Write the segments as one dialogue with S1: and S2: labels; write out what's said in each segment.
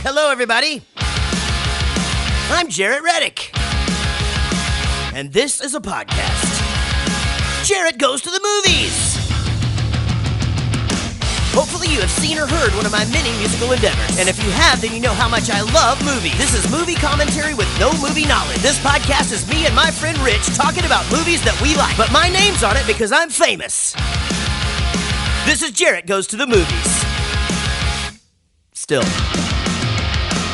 S1: Hello, everybody. I'm Jaret Reddick. And this is a podcast. Jaret Goes to the Movies. Hopefully you have seen or heard one of my many musical endeavors. And if you have, then you know how much I love movies. This is movie commentary with no movie knowledge. This podcast is me and my friend Rich talking about movies that we like. But my name's on it because I'm famous. This is Jaret Goes to the Movies. Still.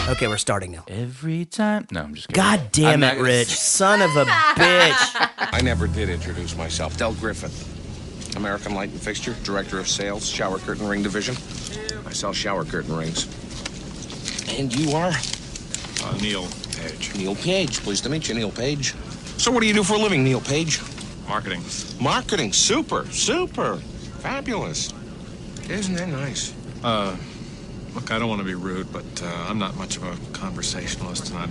S1: Okay, we're starting now.
S2: Every time. No, I'm just kidding.
S1: God damn it, Rich. Son of a bitch.
S3: I never did introduce myself. Del Griffith. American Light and Fixture, Director of Sales, Shower Curtain Ring Division. I sell shower curtain rings. And you are?
S4: Neil Page.
S3: Neil Page. Pleased to meet you, Neil Page. So what do you do for a living, Neil Page?
S4: Marketing.
S3: Marketing. Super. Fabulous. Isn't that nice?
S4: Look, I don't want to be rude, but I'm not much of a conversationalist, and I'd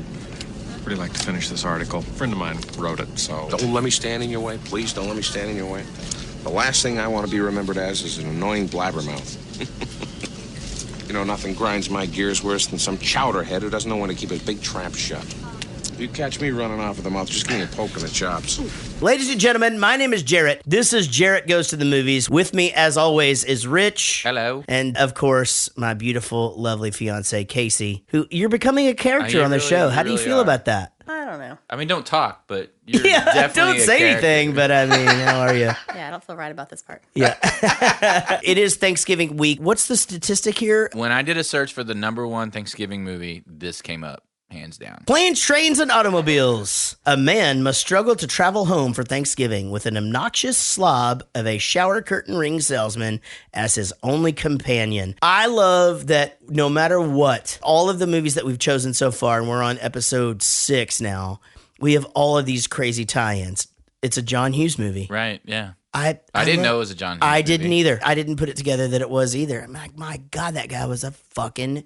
S4: really like to finish this article. A friend of mine wrote it, so...
S3: Don't let me stand in your way. Please don't let me stand in your way. The last thing I want to be remembered as is an annoying blabbermouth. You know, nothing grinds my gears worse than some chowderhead who doesn't know when to keep his big trap shut. If you catch me running off with the mouth, just give me a poke in the chops.
S1: Ladies and gentlemen, my name is Jaret. This is Jaret Goes to the Movies. With me, as always, is Rich.
S2: Hello.
S1: And, of course, my beautiful, lovely fiance, Casey, who you're becoming a character on the show. How do you feel about that?
S5: I don't know.
S2: I mean, don't talk, but you're definitely
S1: don't say
S2: character.
S1: anything, but I mean, how are you?
S5: Yeah, I don't feel right about this part.
S1: Yeah. It is Thanksgiving week. What's the statistic here?
S2: When I did a search for the #1 Thanksgiving movie, this came up, hands down.
S1: Planes, trains, and automobiles. A man must struggle to travel home for Thanksgiving with an obnoxious slob of a shower curtain ring salesman as his only companion. I love that no matter what, all of the movies that we've chosen so far, and we're on episode 6 now, we have all of these crazy tie-ins. It's a John Hughes movie.
S2: Right, yeah.
S1: I
S2: didn't know it was a John Hughes
S1: I
S2: movie.
S1: didn't either. I didn't put it together that it was either. I'm like, my God, that guy was a fucking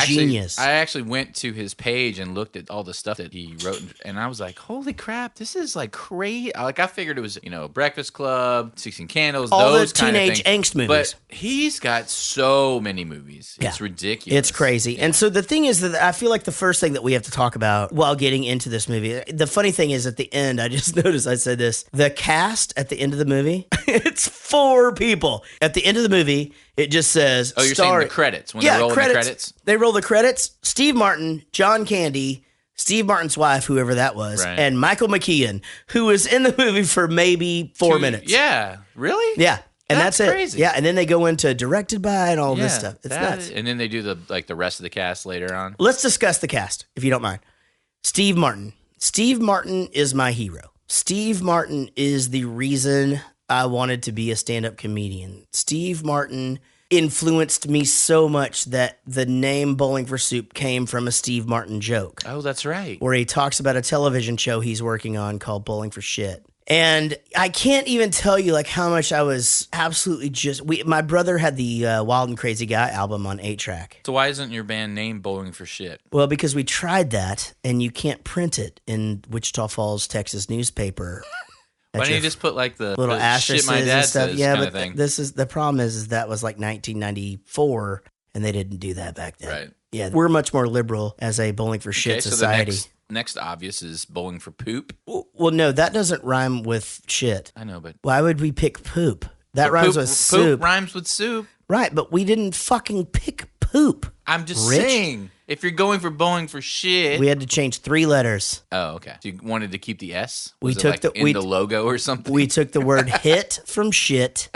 S1: genius.
S2: I actually went to his page and looked at all the stuff that he wrote, and I was like, holy crap, this is like crazy. Like, I figured it was, Breakfast Club, 16 Candles,
S1: all
S2: those
S1: the
S2: kind of
S1: teenage
S2: things.
S1: angst movies.
S2: But he's got so many movies. It's ridiculous.
S1: It's crazy. And so the thing is that I feel like the first thing that we have to talk about while getting into this movie, the funny thing is at the end, I just noticed I said this, the cast at the end of the movie, it's 4 people. At the end of the movie, it just says...
S2: Oh, you're saying the credits. When they're rolling the credits?
S1: They roll the credits. Steve Martin, John Candy, Steve Martin's wife, whoever that was,
S2: right,
S1: and Michael McKean, who was in the movie for maybe 4 minutes.
S2: Yeah. Really?
S1: Yeah. And that's it.
S2: Crazy.
S1: Yeah, and then they go into directed by and all this stuff. It's nuts.
S2: And then they do the rest of the cast later on.
S1: Let's discuss the cast, if you don't mind. Steve Martin. Steve Martin is my hero. Steve Martin is the reason I wanted to be a stand-up comedian. Steve Martin influenced me so much that the name Bowling for Soup came from a Steve Martin joke.
S2: Oh, that's right.
S1: Where he talks about a television show he's working on called Bowling for Shit. And I can't even tell you like how much I was absolutely my brother had the Wild and Crazy Guy album on 8-track.
S2: So why isn't your band named Bowling for Shit?
S1: Well, because we tried that and you can't print it in Wichita Falls, Texas newspaper.
S2: Why don't you just put like the
S1: little
S2: shit my dad
S1: and stuff?
S2: says
S1: Yeah,
S2: kind
S1: but
S2: of thing?
S1: this is the problem is that was like 1994 and they didn't do that back then.
S2: Right.
S1: Yeah, we're much more liberal as a Bowling for Shit society.
S2: So the next obvious is Bowling for Poop.
S1: Well, no, that doesn't rhyme with shit.
S2: I know, but
S1: why would we pick poop? That rhymes with soup.
S2: Poop rhymes with soup.
S1: Right, but we didn't fucking pick poop.
S2: I'm just
S1: Rich.
S2: saying, if you're going for Bowling for Shit,
S1: We had to change 3 letters.
S2: Oh, okay. So you wanted to keep the S?
S1: We
S2: Was it
S1: took
S2: like
S1: the-
S2: in
S1: we-
S2: the logo or something?
S1: We took the word hit from shit.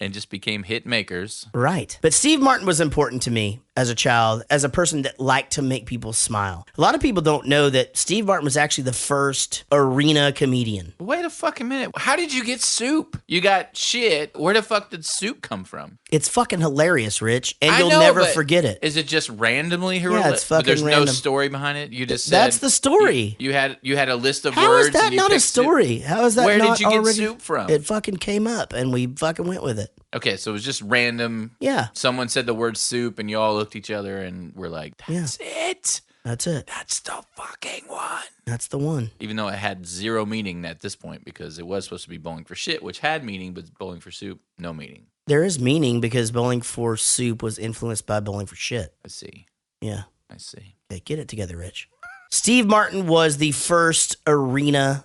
S2: And just became hit makers.
S1: Right. But Steve Martin was important to me as a child, as a person that liked to make people smile. A lot of people don't know that Steve Martin was actually the first arena comedian.
S2: Wait a fucking minute. How did you get soup? You got shit. Where the fuck did soup come from?
S1: It's fucking hilarious, Rich, and
S2: I
S1: you'll
S2: know,
S1: never
S2: but
S1: forget it.
S2: Is it just randomly
S1: it's fucking
S2: There's
S1: random.
S2: no story behind it? You just said...
S1: That's the story.
S2: You had a list of
S1: How
S2: words.
S1: is that
S2: and you
S1: not a
S2: picked soup.
S1: story? How is that
S2: Where
S1: not
S2: did you get
S1: already-
S2: soup from?
S1: It fucking came up, and we fucking went with it.
S2: Okay, so it was just random.
S1: Yeah.
S2: Someone said the word soup, and you all looked at each other and were like, that's it.
S1: That's it.
S2: That's the fucking one.
S1: That's the one.
S2: Even though it had zero meaning at this point, because it was supposed to be Bowling for Shit, which had meaning, but Bowling for Soup, no meaning.
S1: There is meaning because Bowling for Soup was influenced by Bowling for Shit.
S2: Let's see.
S1: Yeah.
S2: I see.
S1: Okay, get it together, Rich. Steve Martin was the first arena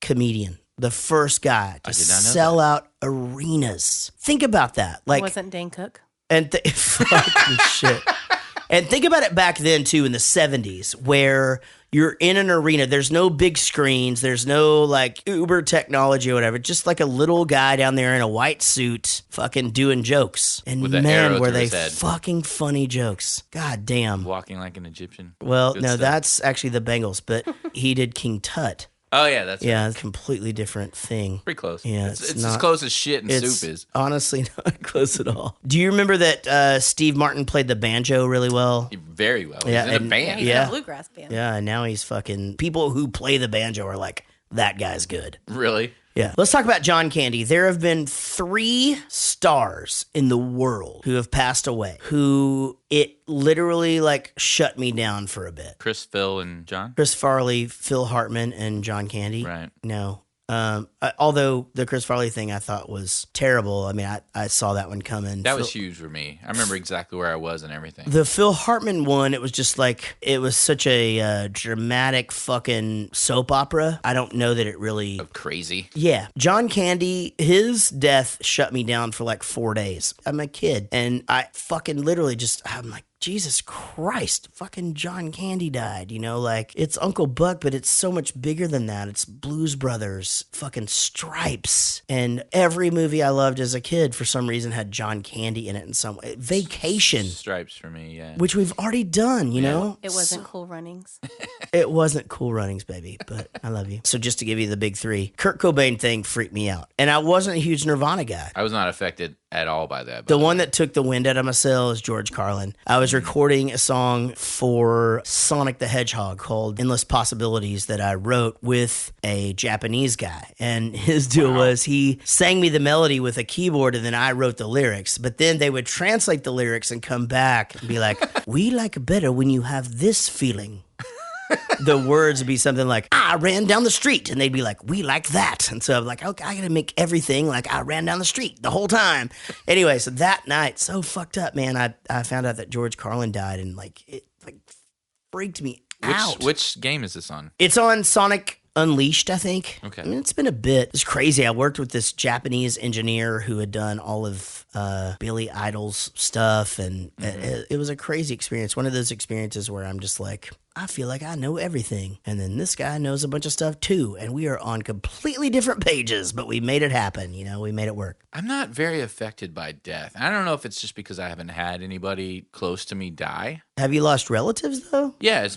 S1: comedian. The first guy to sell out arenas. Think about that. Like,
S5: wasn't Dane Cook?
S1: And fucking shit. And think about it back then too, in the 70s, where you're in an arena. There's no big screens. There's no like Uber technology or whatever. Just like a little guy down there in a white suit, fucking doing jokes. And
S2: with
S1: man, were they fucking funny jokes. God damn.
S2: Walking like an Egyptian.
S1: Well,
S2: Good
S1: no,
S2: stuff.
S1: that's actually the Bengals, but he did King Tut.
S2: Oh, yeah, that's
S1: Yeah,
S2: right.
S1: it's a completely different thing.
S2: Pretty close.
S1: Yeah,
S2: it's
S1: not,
S2: as close as shit and soup is.
S1: Honestly not close at all. Do you remember that Steve Martin played the banjo really well?
S2: Very well.
S1: Yeah,
S2: He's in a band.
S5: He's in a bluegrass band.
S1: Yeah, and now he's fucking... People who play the banjo are like, that guy's good.
S2: Really?
S1: Yeah. Let's talk about John Candy. There have been 3 stars in the world who have passed away, who it literally like shut me down for a bit.
S2: Chris, Phil, and John?
S1: Chris Farley, Phil Hartman, and John Candy.
S2: Right.
S1: No. Although the Chris Farley thing I thought was terrible. I mean, I saw that one coming.
S2: That was huge for me. I remember exactly where I was and everything.
S1: The Phil Hartman one, it was just like, it was such a dramatic fucking soap opera. I don't know that it really...
S2: Crazy.
S1: Yeah. John Candy, his death shut me down for like 4 days. I'm a kid. And I fucking literally I'm like, Jesus Christ, fucking John Candy died, you know, like it's Uncle Buck, but it's so much bigger than that. It's Blues Brothers, fucking Stripes. And every movie I loved as a kid for some reason had John Candy in it in some way. Vacation.
S2: Stripes for me, yeah.
S1: Which we've already done, you know?
S5: It wasn't Cool Runnings.
S1: It wasn't Cool Runnings, baby, but I love you. So just to give you the big 3, Kurt Cobain thing freaked me out. And I wasn't a huge Nirvana guy.
S2: I was not affected at all by that.
S1: The one that took the wind out of my sail is George Carlin. I was recording a song for Sonic the Hedgehog called Endless Possibilities that I wrote with a Japanese guy. And his deal was he sang me the melody with a keyboard and then I wrote the lyrics. But then they would translate the lyrics and come back and be like, we like it better when you have this feeling. The words would be something like, I ran down the street. And they'd be like, we like that. And so I'm like, okay, I got to make everything like I ran down the street the whole time. Anyway, so that night, so fucked up, man. I found out that George Carlin died and like it like freaked me out.
S2: Which game is this on?
S1: It's on Sonic Unleashed, I think.
S2: Okay.
S1: I mean, it's been a bit. It's crazy. I worked with this Japanese engineer who had done all of Billy Idol's stuff. And it was a crazy experience. One of those experiences where I'm just like, I feel like I know everything. And then this guy knows a bunch of stuff too. And we are on completely different pages, but we made it happen. You know, we made it work.
S2: I'm not very affected by death. I don't know if it's just because I haven't had anybody close to me die.
S1: Have you lost relatives though?
S2: Yeah,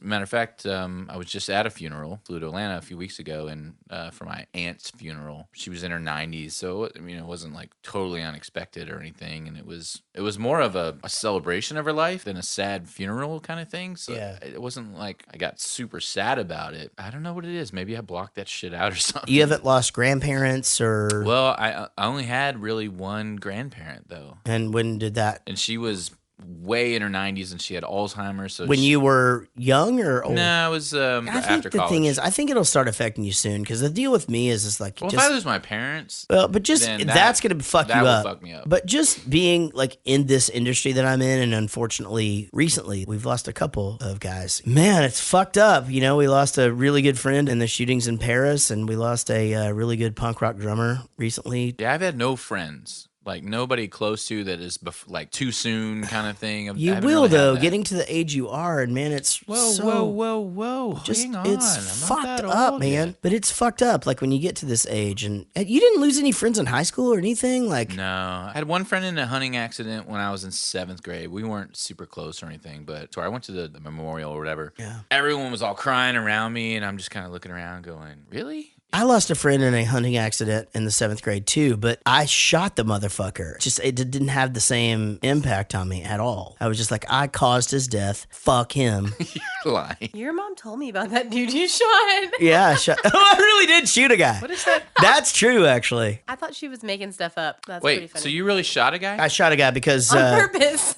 S2: matter of fact, I was just at a funeral. Flew to Atlanta a few weeks ago, and for my aunt's funeral, she was in her 90s, so I mean, it wasn't like totally unexpected or anything, and it was more of a celebration of her life than a sad funeral kind of thing. So
S1: yeah.
S2: It wasn't like I got super sad about it. I don't know what it is. Maybe I blocked that shit out or something.
S1: You haven't lost grandparents or?
S2: Well, I only had really one grandparent though.
S1: And when did that?
S2: And she was way in her 90s and she had Alzheimer's. So
S1: when you were young or old?
S2: No, it was
S1: I
S2: after
S1: think the
S2: college.
S1: thing is, I think it'll start affecting you soon because the deal with me is like,
S2: well, if I lose my parents,
S1: but just
S2: then
S1: that's going to fuck you
S2: that
S1: up.
S2: will fuck me up.
S1: But just being like in this industry that I'm in, and unfortunately, recently we've lost a couple of guys. Man, it's fucked up. You know, we lost a really good friend in the shootings in Paris, and we lost a really good punk rock drummer recently.
S2: Yeah, I've had no friends. Like nobody close to that is like too soon kind of thing.
S1: You will though, getting to the age you are, and man, it's
S2: whoa.
S1: Just
S2: hang on.
S1: it's
S2: I'm
S1: fucked
S2: not that
S1: up,
S2: old
S1: man.
S2: yet.
S1: But it's fucked up. Like when you get to this age, and you didn't lose any friends in high school or anything. Like
S2: no, I had one friend in a hunting accident when I was in 7th grade. We weren't super close or anything, but so I went to the memorial or whatever.
S1: Yeah,
S2: everyone was all crying around me, and I'm just kind of looking around, going, "Really?"
S1: I lost a friend in a hunting accident in the 7th grade too, but I shot the motherfucker. Just it didn't have the same impact on me at all. I was just like, I caused his death. Fuck him.
S2: You're lying.
S5: Your mom told me about that dude you shot.
S1: Yeah, I shot. Oh, I really did shoot a guy.
S2: What is that?
S1: That's true, actually.
S5: I thought she was making stuff up. That's pretty
S2: Wait,
S5: funny.
S2: so you really shot a guy?
S1: I shot a guy because
S5: on purpose.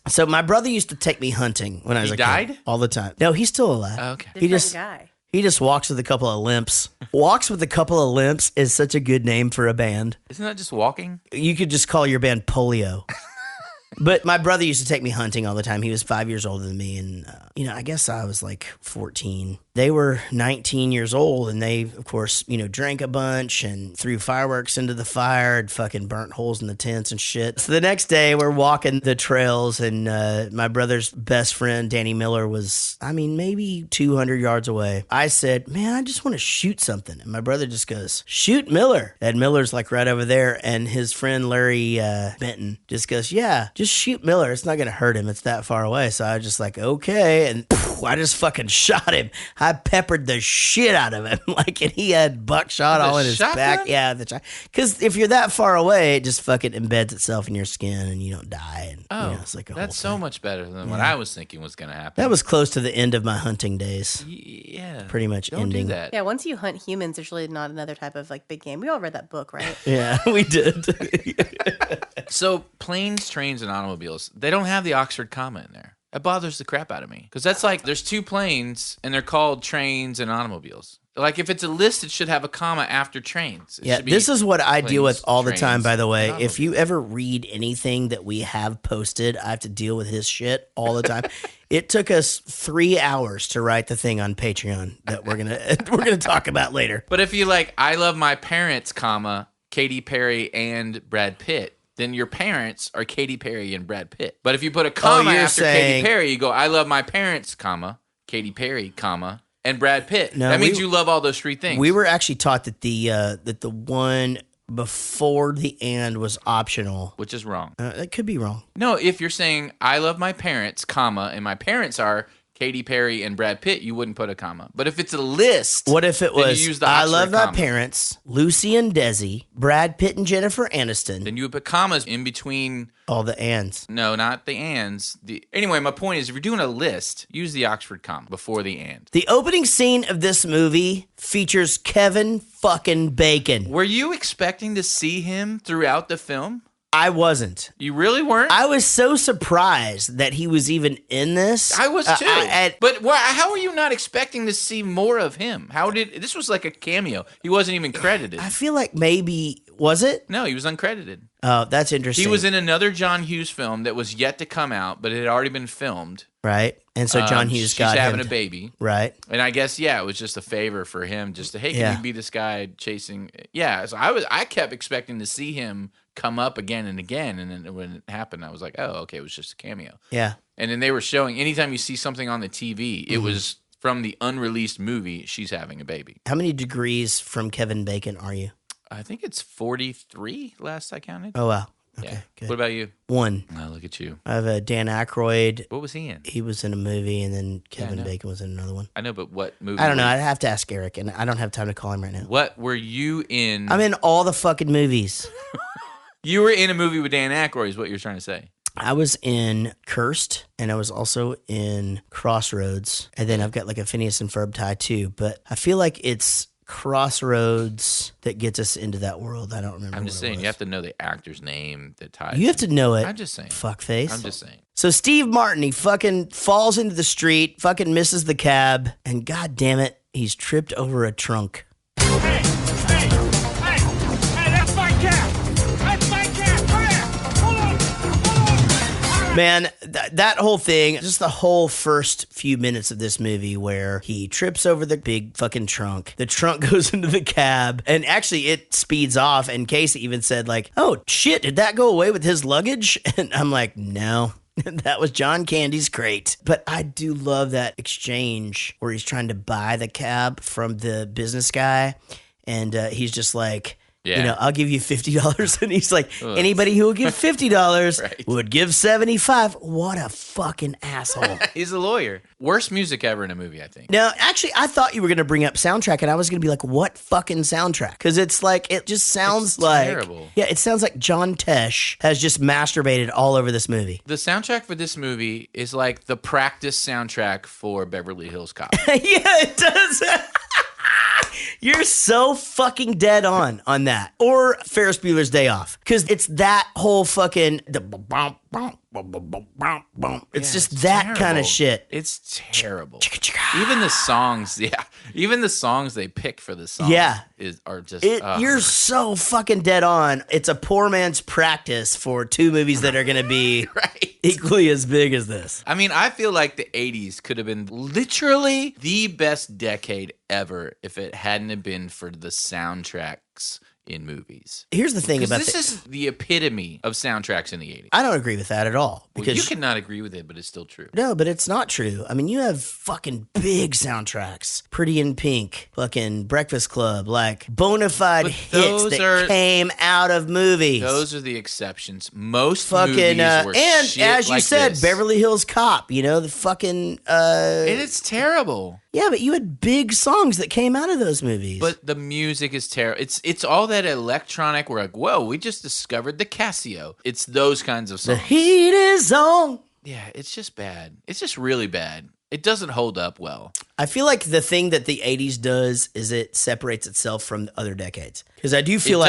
S1: So my brother used to take me hunting when I was a kid.
S2: He died?
S1: All the time. No, he's still alive.
S2: Oh, okay.
S5: Different guy.
S1: He just walks with a couple of limps. Walks with a couple of limps is such a good name for a band.
S2: Isn't that just walking?
S1: You could just call your band Polio. But my brother used to take me hunting all the time. He was 5 years older than me. And, I guess I was like 14. They were 19 years old, and they, of course, drank a bunch and threw fireworks into the fire and fucking burnt holes in the tents and shit. So the next day, we're walking the trails, and my brother's best friend, Danny Miller, was, maybe 200 yards away. I said, man, I just want to shoot something. And my brother just goes, shoot Miller. And Miller's like right over there, and his friend Larry Benton just goes, yeah, just shoot Miller. It's not going to hurt him. It's that far away. So I was just like, okay. And I just fucking shot him. I peppered the shit out of him. And he had buckshot all in his back. Yeah. Because if you're that far away, it just fucking embeds itself in your skin and you don't die. And, it's like
S2: that's so much better than what I was thinking was going to happen.
S1: That was close to the end of my hunting days.
S2: Yeah.
S1: Pretty much
S2: don't
S1: ending.
S2: Do that.
S5: Yeah, once you hunt humans, there's really not another type of big game. We all read that book, right?
S1: Yeah, we did.
S2: So planes, trains, and automobiles, they don't have the Oxford comma in there. That bothers the crap out of me. Because that's there's two planes, and they're called trains and automobiles. If it's a list, it should have a comma after trains.
S1: This is what I deal with all the time, by the way.
S2: and
S1: If you ever read anything that we have posted, I have to deal with his shit all the time. It took us 3 hours to write the thing on Patreon that we're gonna talk about later.
S2: But if you I love my parents, comma, Katy Perry and Brad Pitt, then your parents are Katy Perry and Brad Pitt. But if you put a comma after Katy Perry, you go, I love my parents, comma, Katy Perry, comma, and Brad Pitt. No, that means you love all those three things.
S1: We were actually taught that the one before the and was optional.
S2: Which is wrong.
S1: That could be wrong.
S2: No, if you're saying, I love my parents, comma, and my parents are Katy Perry and Brad Pitt, you wouldn't put a comma. But if it's a list,
S1: what if it was,
S2: use the
S1: I love
S2: comma.
S1: my parents, Lucy and Desi, Brad Pitt and Jennifer Aniston.
S2: Then you would put commas in between.
S1: All the ands.
S2: No, not the ands. Anyway, my point is, if you're doing a list, use the Oxford comma before the and.
S1: The opening scene of this movie features Kevin fucking Bacon.
S2: Were you expecting to see him throughout the film?
S1: I wasn't.
S2: You really weren't?
S1: I was so surprised that he was even in this.
S2: I was too. But how are you not expecting to see more of him? This was like a cameo. He wasn't even credited.
S1: I feel like maybe, was it?
S2: No, he was uncredited.
S1: Oh, that's interesting.
S2: He was in another John Hughes film that was yet to come out, but it had already been filmed.
S1: Right. And so John Hughes got
S2: She's having a baby.
S1: Right.
S2: And I guess, it was just a favor for him just to, hey, can you be this guy chasing? Yeah. So I kept expecting to see him come up again and again. And then when it happened, I was like, oh, okay, it was just a cameo.
S1: Yeah.
S2: And then they were showing, anytime you see something on the TV, it was from the unreleased movie, She's Having a Baby.
S1: How many degrees from Kevin Bacon are you?
S2: I think it's 43 last I counted.
S1: Oh, wow. Okay, good.
S2: What about you?
S1: 1.
S2: Oh, look at you.
S1: I have Dan Aykroyd.
S2: What was he in?
S1: He was in a movie, and then Kevin Bacon was in another one.
S2: I know, but what movie?
S1: I don't know. I'd have to ask Eric, and I don't have time to call him right now.
S2: What were you in?
S1: I'm in all the fucking movies.
S2: You were in a movie with Dan Aykroyd, is what you're trying to say.
S1: I was in Cursed, and I was also in Crossroads, and then I've got a Phineas and Ferb tie too, but I feel like it's Crossroads that gets us into that world. I don't remember.
S2: I'm just saying, you have to know the actor's name that ties.
S1: You have to know it.
S2: I'm just saying.
S1: Fuckface.
S2: I'm just saying.
S1: So Steve Martin, he fucking falls into the street, fucking misses the cab, and god damn it, he's tripped over a trunk.
S6: Hey, that's my cab. That's my cab. Come here. Hold on.
S1: Man, that whole thing, just the whole first few minutes of this movie where he trips over the big fucking trunk. The trunk goes into the cab, and actually it speeds off, and Casey even said oh shit, did that go away with his luggage? And I'm like, no. That was John Candy's crate. But I do love that exchange where he's trying to buy the cab from the business guy, and he's just like, I'll give you $50. And he's like, anybody who will give $50 would give $75. What a fucking asshole.
S2: He's a lawyer. Worst music ever in a movie, I think.
S1: Now, actually, I thought you were going to bring up soundtrack, and I was going to be like, what fucking soundtrack? Because it's it just sounds
S2: terrible.
S1: Yeah, it sounds like John Tesh has just masturbated all over this movie.
S2: The soundtrack for this movie is like the practice soundtrack for Beverly Hills Cop.
S1: Yeah, it does. You're so fucking dead on that. Or Ferris Bueller's Day Off. Because it's that whole fucking... It's just that kind of shit.
S2: It's terrible. Even the songs, even the songs they pick for the song are just...
S1: You're so fucking dead on. It's a poor man's practice for two movies that are going to be equally as big as this.
S2: I mean, I feel like the 80s could have been literally the best decade ever if it hadn't have been for the soundtracks in movies.
S1: Here's the thing about
S2: this is the epitome of soundtracks in the 80s.
S1: I don't agree with that at all.
S2: Because you cannot agree with it, but it's still true.
S1: No, but it's not true. I mean, you have fucking big soundtracks. Pretty in Pink, fucking Breakfast Club, like bona fide hits that came out of movies.
S2: Those are the exceptions. Most
S1: fucking
S2: movies were
S1: and
S2: shit
S1: as you
S2: like
S1: said,
S2: this.
S1: Beverly Hills Cop, you know, the fucking
S2: and it's terrible.
S1: Yeah, but you had big songs that came out of those movies.
S2: But the music is terrible. It's all that electronic. We're like, whoa, we just discovered the Casio. It's those kinds of songs.
S1: The heat is on.
S2: Yeah, it's just bad. It's just really bad. It doesn't hold up well.
S1: I feel like the thing that the 80s does is it separates itself from the other decades. Because I do feel
S2: It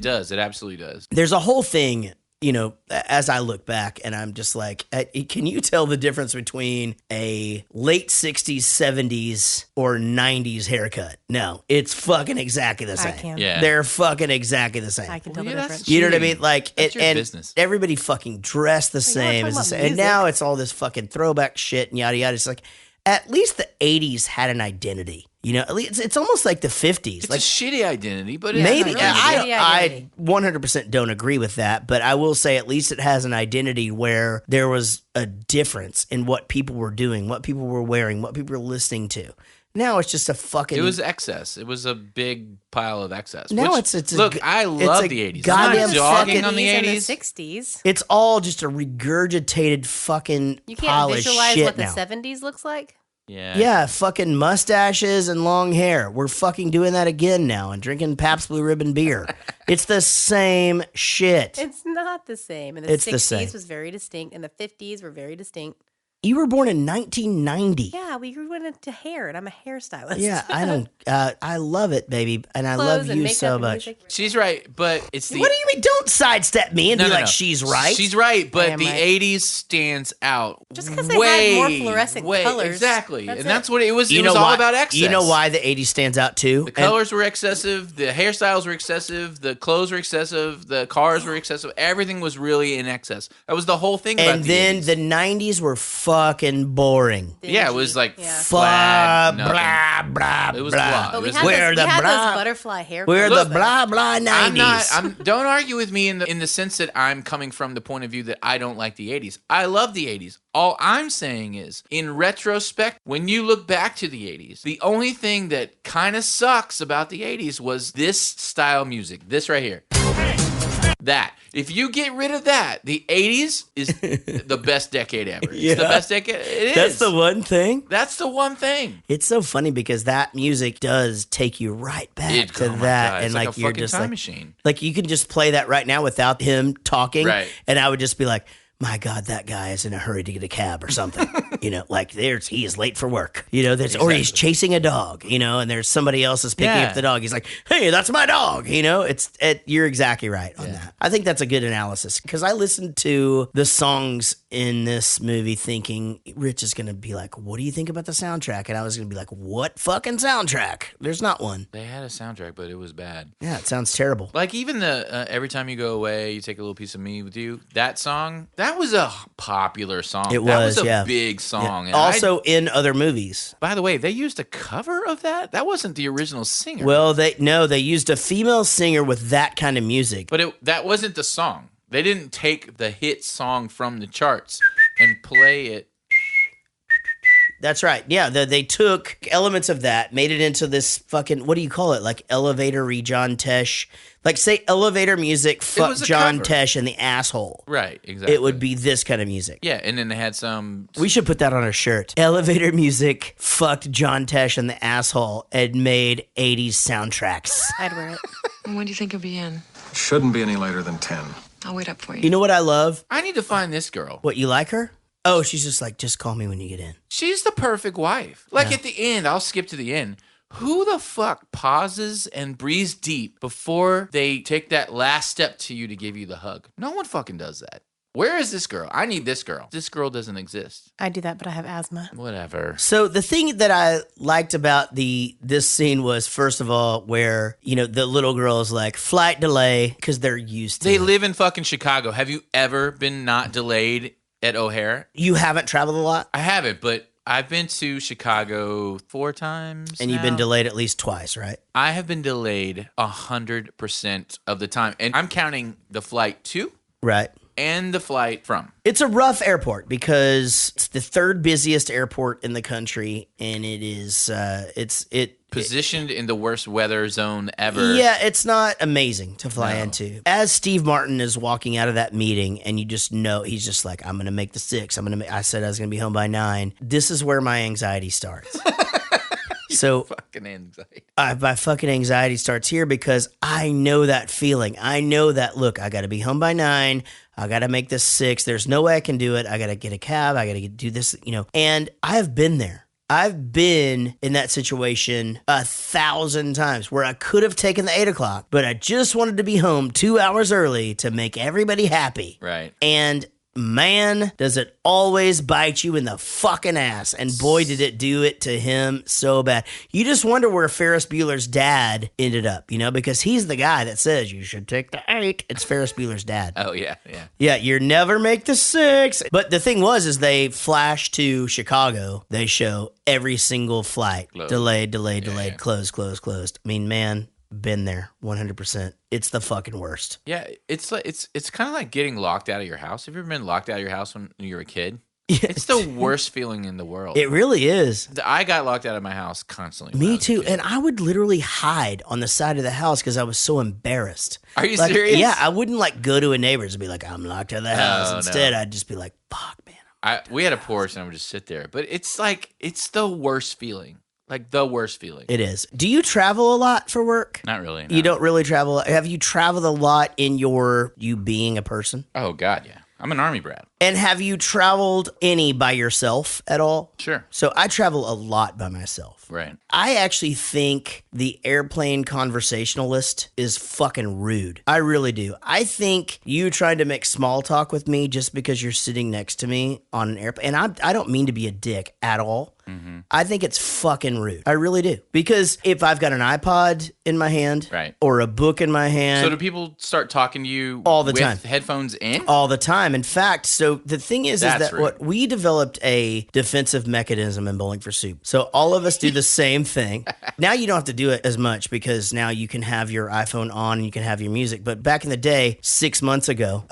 S2: does. It absolutely does.
S1: There's a whole thing, you know, as I look back and I'm just like, can you tell the difference between a late 60s, 70s, or 90s haircut? No, it's fucking exactly the same.
S5: I can.
S2: Yeah.
S1: They're fucking exactly the same.
S5: I can tell the
S2: that's
S5: difference.
S1: You know what I mean? Like,
S2: That's your
S1: and
S2: business.
S1: everybody fucking dressed the
S5: Well,
S1: same.
S5: you're
S1: As the
S5: talking
S1: same.
S5: about
S1: And
S5: music.
S1: now it's all this fucking throwback shit and yada yada. It's like, at least the 80s had an identity. You know, at least it's almost like the 50s.
S2: It's
S1: like
S2: a shitty identity, but it
S1: maybe
S2: has an identity.
S1: I 100% don't agree with that, but I will say at least it has an identity where there was a difference in what people were doing, what people were wearing, what people were listening to. Now it's just a fucking...
S2: It was excess. It was a big pile of excess.
S1: Now
S2: Which,
S1: it's a,
S2: look, I love
S1: a
S2: the 80s. I'm
S1: goddamn
S2: not dogging
S1: fucking-
S2: on the
S5: And
S2: 80s.
S5: the 60s.
S1: It's all just a regurgitated fucking
S5: You
S1: pile
S5: can't
S1: of
S5: visualize
S1: shit
S5: what the
S1: now.
S5: 70s looks like.
S2: Yeah.
S1: Yeah, fucking mustaches and long hair. We're fucking doing that again now and drinking Pabst Blue Ribbon beer. It's the same shit.
S5: It's not the same. And the
S1: It's
S5: 60s
S1: the same.
S5: was very distinct, and the 50s were very distinct.
S1: You were born in 1990.
S5: Yeah, we grew into hair, and I'm a hairstylist.
S1: Yeah, I don't. I love it, baby, and I
S5: Clothes
S1: love
S5: and
S1: you
S5: makeup
S1: so
S5: and
S1: much.
S5: music.
S2: She's right, but it's the...
S1: What do you mean? Don't sidestep me and be like, she's right.
S2: She's right,
S5: I
S2: but
S5: am
S2: the
S5: right.
S2: 80s stands out.
S5: Just 'cause they had more fluorescent colors.
S2: Exactly.
S5: That's
S2: and
S5: it.
S2: that's what it was.
S1: You
S2: It
S1: know
S2: was all
S1: why-
S2: about excess.
S1: You know why the 80s stands out too?
S2: The colors were excessive, the hairstyles were excessive, the clothes were excessive, the cars were excessive. Everything was really in excess. That was the whole thing about
S1: And
S2: the
S1: then
S2: 80s.
S1: the 90s were fucking boring.
S2: Yeah, it was like
S5: Yeah.
S2: flat,
S1: Blah,
S2: nothing.
S1: blah, blah,
S2: It was
S1: blah.
S2: blah.
S5: But
S2: It
S5: we
S2: was
S5: had,
S1: Where
S5: those,
S1: the
S5: we had
S1: blah-
S5: those butterfly hair.
S1: We're
S5: colors,
S1: the
S5: though.
S1: blah blah 90s.
S2: Don't argue with me in the sense that I'm coming from the point of view that I don't like the 80s. I love the 80s. All I'm saying is, in retrospect, when you look back to the 80s, the only thing that kind of sucks about the 80s was this style music. This right here. That. If you get rid of that, the 80s is the best decade ever. It's the
S1: Yeah.
S2: best decade. It is.
S1: That's the one thing.
S2: That's the one thing.
S1: It's so funny because that music does take you right back to
S2: Oh my
S1: that,
S2: God,
S1: and
S2: it's
S1: like,
S2: like a
S1: you're
S2: fucking
S1: just
S2: time
S1: like,
S2: machine.
S1: like you can just play that right now without him talking,
S2: Right.
S1: and I would just be like, my God, that guy is in a hurry to get a cab or something. You know, like he is late for work. You know, or he's chasing a dog. You know, and there's somebody else is picking
S2: Yeah.
S1: up the dog. He's like, hey, that's my dog. You know, you're exactly right on that. I think that's a good analysis because I listened to the songs in this movie thinking Rich is going to be like, what do you think about the soundtrack? And I was going to be like, what fucking soundtrack? There's not one.
S2: They had a soundtrack, but it was bad.
S1: Yeah, it sounds terrible.
S2: Like even the Every Time You Go Away, You Take a Little Piece of Me with You. That song, that was a popular song.
S1: It
S2: that
S1: was,
S2: was a
S1: yeah.
S2: big song. And
S1: Also in other movies.
S2: by the way, they used a cover of that. That wasn't the original singer.
S1: Well, they used a female singer with that kind of music.
S2: but that wasn't the song. They didn't take the hit song from the charts and play it.
S1: That's right. Yeah, they took elements of that, made it into this fucking, what do you call it? Like elevator-y John Tesh. Like say elevator music, fuck
S2: was a
S1: John
S2: cover.
S1: Tesh in the asshole.
S2: Right, exactly.
S1: It would be this kind of music.
S2: Yeah, and then they had some...
S1: We should put that on our shirt. Elevator music fucked John Tesh in the asshole and made 80s soundtracks.
S5: I'd wear it.
S7: When do you think you'll be in?
S4: Shouldn't be any later than 10.
S7: I'll wait up for you.
S1: You know what I love?
S2: I need to find this girl.
S1: What, you like her? Oh, she's just like, just call me when you get in.
S2: She's the perfect wife. Like at the end, I'll skip to the end. Who the fuck pauses and breathes deep before they take that last step to you to give you the hug? No one fucking does that. Where is this girl? I need this girl. This girl doesn't exist.
S5: I do that, but I have asthma.
S2: Whatever.
S1: So the thing that I liked about this scene was, first of all, where, the little girl is like, flight delay, because they're used to
S2: They
S1: it.
S2: live in fucking Chicago. Have you ever been not delayed at O'Hare?
S1: You haven't traveled a lot?
S2: I haven't, but I've been to Chicago 4 times.
S1: And you've been delayed at least twice, right?
S2: I have been delayed 100% of the time. And I'm counting the flight to
S1: Right.
S2: and the flight from.
S1: It's a rough airport because it's the third busiest airport in the country, and it is
S2: Positioned in the worst weather zone ever.
S1: Yeah, it's not amazing to fly into. As Steve Martin is walking out of that meeting, and you just know he's just like, I'm going to make the 6. I said I was going to be home by 9. This is where my anxiety starts. So
S2: fucking anxiety.
S1: My fucking anxiety starts here because I know that feeling. I know that, look, I got to be home by 9. I got to make this 6. There's no way I can do it. I got to get a cab. I got to do this, And I have been there. I've been in that situation 1,000 times where I could have taken the 8 o'clock, but I just wanted to be home 2 hours early to make everybody happy.
S2: Right.
S1: And man, does it always bite you in the fucking ass. And boy, did it do it to him so bad. You just wonder where Ferris Bueller's dad ended up, because he's the guy that says you should take the 8. It's Ferris Bueller's dad.
S2: Oh, yeah, yeah.
S1: Yeah, you never make the 6. But the thing is they flash to Chicago. They show every single flight.
S2: Closed.
S1: Delayed,
S2: Yeah.
S1: closed. I mean, man, been there 100%. It's the fucking worst.
S2: Yeah, it's like it's kind of like getting locked out of your house. Have you ever been locked out of your house when you were a kid?
S1: Yeah.
S2: It's the worst feeling in the world.
S1: It really is.
S2: I got locked out of my house constantly. when I
S1: Me
S2: was a
S1: too.
S2: kid.
S1: And I would literally hide on the side of the house because I was so embarrassed.
S2: Are you
S1: Like,
S2: serious?
S1: Yeah, I wouldn't go to a neighbor's and be like, I'm locked out of the house.
S2: No.
S1: Instead, I'd just be like, fuck, man.
S2: We had a porch and I would just sit there. But it's the worst feeling. Like the worst feeling.
S1: It is. Do you travel a lot for work?
S2: Not really. No.
S1: You don't really travel. Have you traveled a lot in you being a person?
S2: Oh, God, yeah. I'm an Army brat.
S1: And have you traveled any by yourself at all?
S2: Sure.
S1: So I travel a lot by myself.
S2: Right.
S1: I actually think the airplane conversationalist is fucking rude. I really do. I think you trying to make small talk with me just because you're sitting next to me on an airplane, and I don't mean to be a dick at all.
S2: Mm-hmm.
S1: I think it's fucking rude. I really do. Because if I've got an iPod in my hand,
S2: Right.
S1: or a book in my hand,
S2: So do people start talking to you
S1: All the
S2: with
S1: time.
S2: headphones in?
S1: all the time. In fact, so the thing is
S2: That's
S1: that what
S2: rude.
S1: we developed a defensive mechanism in Bowling for Soup. So all of us do the same thing. Now you don't have to do it as much because now you can have your iPhone on and you can have your music. But back in the day, 6 months ago,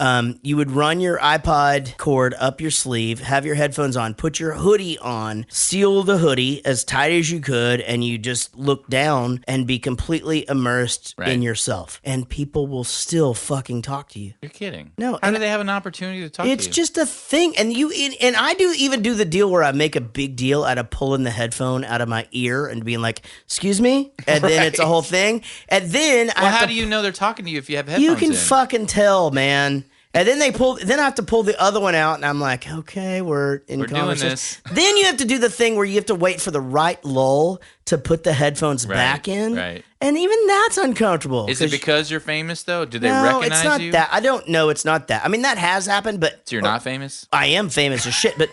S1: you would run your iPod cord up your sleeve, have your headphones on, put your hoodie on, seal the hoodie as tight as you could, and you just look down and be completely immersed
S2: Right.
S1: in yourself. And people will still fucking talk to you.
S2: You're kidding.
S1: No,
S2: How
S1: and
S2: do they have an opportunity to talk to you?
S1: It's just a thing, and I do the deal where I make a big deal out of pulling the headphone out of my ear and being like, "Excuse me," and then it's a whole thing. And then
S2: Well, how do you know they're talking to you if you have headphones
S1: You can
S2: in?
S1: fucking tell, man. And then then I have to pull the other one out, and I'm like, okay, we're
S2: doing
S1: conversation.
S2: this.
S1: Then you have to do the thing where you have to wait for the right lull to put the headphones
S2: Right,
S1: back in.
S2: right.
S1: And even that's uncomfortable.
S2: Is it
S1: 'cause-
S2: because you're famous, though? Do they
S1: No,
S2: recognize
S1: it's not
S2: you?
S1: that. I don't know. It's not that. I mean, that has happened, but
S2: So you're not famous?
S1: I am famous as shit, but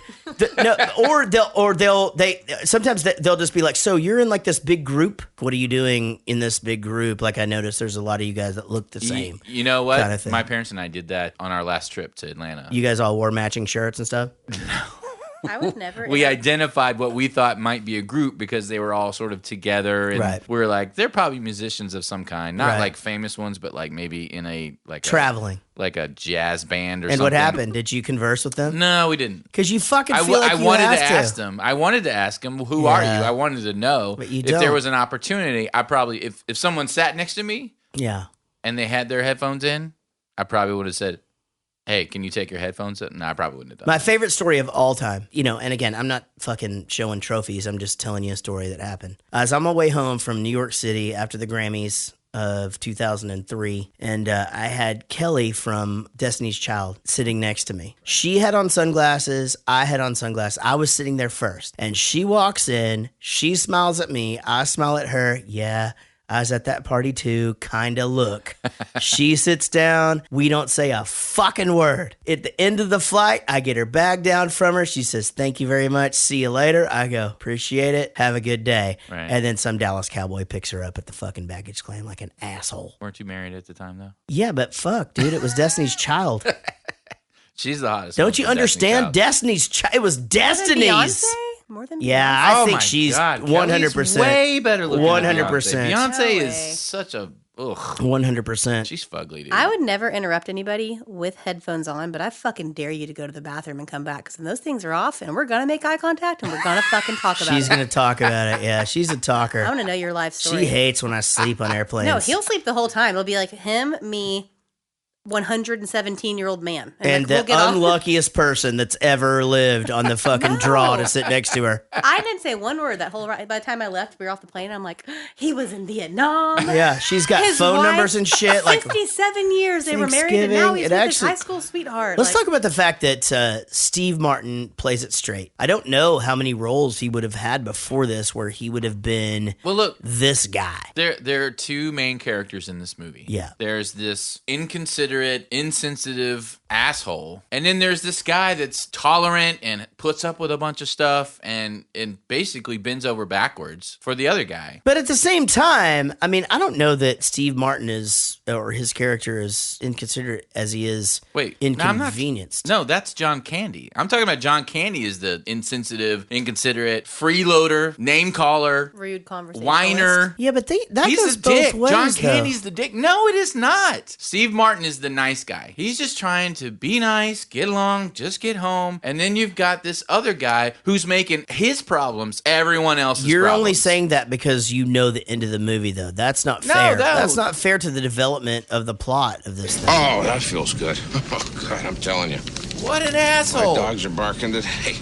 S1: sometimes they'll just be like, so you're in like this big group. What are you doing in this big group? Like I noticed there's a lot of you guys that look the same.
S2: You know what?
S1: kinda thing.
S2: My parents and I did that on our last trip to Atlanta.
S1: You guys all wore matching shirts and stuff.
S5: I would never.
S2: We identified what we thought might be a group because they were all sort of together, and
S1: Right.
S2: we were like, they're probably musicians of some kind, not
S1: Right.
S2: like famous ones, but like maybe in a
S1: Traveling.
S2: like a jazz band or
S1: And
S2: something.
S1: what happened? Did you converse with them?
S2: No, we didn't.
S1: Because you fucking feel like
S2: I
S1: you
S2: wanted
S1: have
S2: to ask them. I wanted to ask them, who are you?
S1: Yeah.
S2: I wanted to know.
S1: But you
S2: if there
S1: don't.
S2: was an opportunity, I probably if someone sat next to me
S1: Yeah.
S2: and they had their headphones in, I probably would have said, "Hey, can you take your headphones out?" No, I probably wouldn't have done.
S1: My favorite story of all time, and again, I'm not fucking showing trophies. I'm just telling you a story that happened. As I'm on my way home from New York City after the Grammys, of 2003, and I had Kelly from Destiny's Child sitting next to me. She had on sunglasses. I had on sunglasses. I was sitting there first, and she walks in. She smiles at me. I smile at her. Yeah, I was at that party too, kinda look. She sits down. We don't say a fucking word. At the end of the flight, I get her bag down from her. She says, thank you very much. See you later. I go, appreciate it. Have a good day.
S2: Right.
S1: And then some Dallas cowboy picks her up at the fucking baggage claim like an asshole.
S2: Weren't you married at the time, though?
S1: Yeah, but fuck, dude, it was Destiny's Child.
S2: She's the hottest. one
S1: Don't you
S2: from
S1: understand?
S2: Destiny's Child.
S1: It was Destiny's.
S5: Beyonce? More than
S1: Yeah,
S5: Beyonce?
S1: I
S2: Oh
S1: think
S2: my
S1: she's
S2: God,
S1: 100%.
S2: Kelly's way better looking.
S1: 100%.
S2: Beyonce
S5: No
S2: is
S5: way.
S2: such a
S1: 100%.
S2: She's fugly, dude.
S5: I would never interrupt anybody with headphones on, but I fucking dare you to go to the bathroom and come back because when those things are off and we're going to make eye contact and we're going to fucking talk about
S1: She's
S5: it.
S1: going to talk about it. Yeah, she's a talker.
S5: I want to know your life story.
S1: She hates when I sleep on airplanes.
S5: No, he'll sleep the whole time. It'll be like him, me, 117-year-old man.
S1: And
S5: like, we'll
S1: the
S5: get off.
S1: unluckiest person that's ever lived on the fucking draw to sit next to her.
S5: I didn't say one word that whole ride. By the time I left, we were off the plane. I'm like, he was in Vietnam.
S1: Yeah, she's got
S5: His
S1: phone
S5: wife,
S1: numbers and shit. Like,
S5: 57 years they were married, and now he's
S1: Thanksgiving,
S5: with
S1: it
S5: his
S1: actually-
S5: high school sweetheart.
S1: let's
S5: Like,
S1: talk about the fact that Steve Martin plays it straight. I don't know how many roles he would have had before this where he would have been
S2: Well, look,
S1: this guy.
S2: there are two main characters in this movie.
S1: Yeah.
S2: There's this inconsiderate, insensitive asshole, and then there's this guy that's tolerant and puts up with a bunch of stuff and basically bends over backwards for the other guy.
S1: But at the same time, I mean, I don't know that Steve Martin is, or his character is inconsiderate as he is
S2: Wait, no, I'm not-
S1: inconvenienced.
S2: No, that's John Candy. I'm talking about John Candy is the insensitive, inconsiderate, freeloader, name caller,
S5: rude conversation.
S2: whiner.
S1: Yeah, but that
S2: He's
S1: goes
S2: the
S1: both
S2: dick.
S1: ways,
S2: John
S1: though.
S2: Candy's the dick. No, it is not. Steve Martin is the nice guy. He's just trying to be nice, get along, just get home. And then you've got this other guy who's making his problems everyone else's
S1: You're
S2: problems.
S1: only saying that because you know the end of the movie, though. That's not
S2: No,
S1: fair.
S2: no.
S1: That's not fair to the development of the plot of this thing.
S3: Oh, that feels good. Oh, God, I'm telling you.
S2: What an
S3: My
S2: asshole.
S3: dogs are barking today.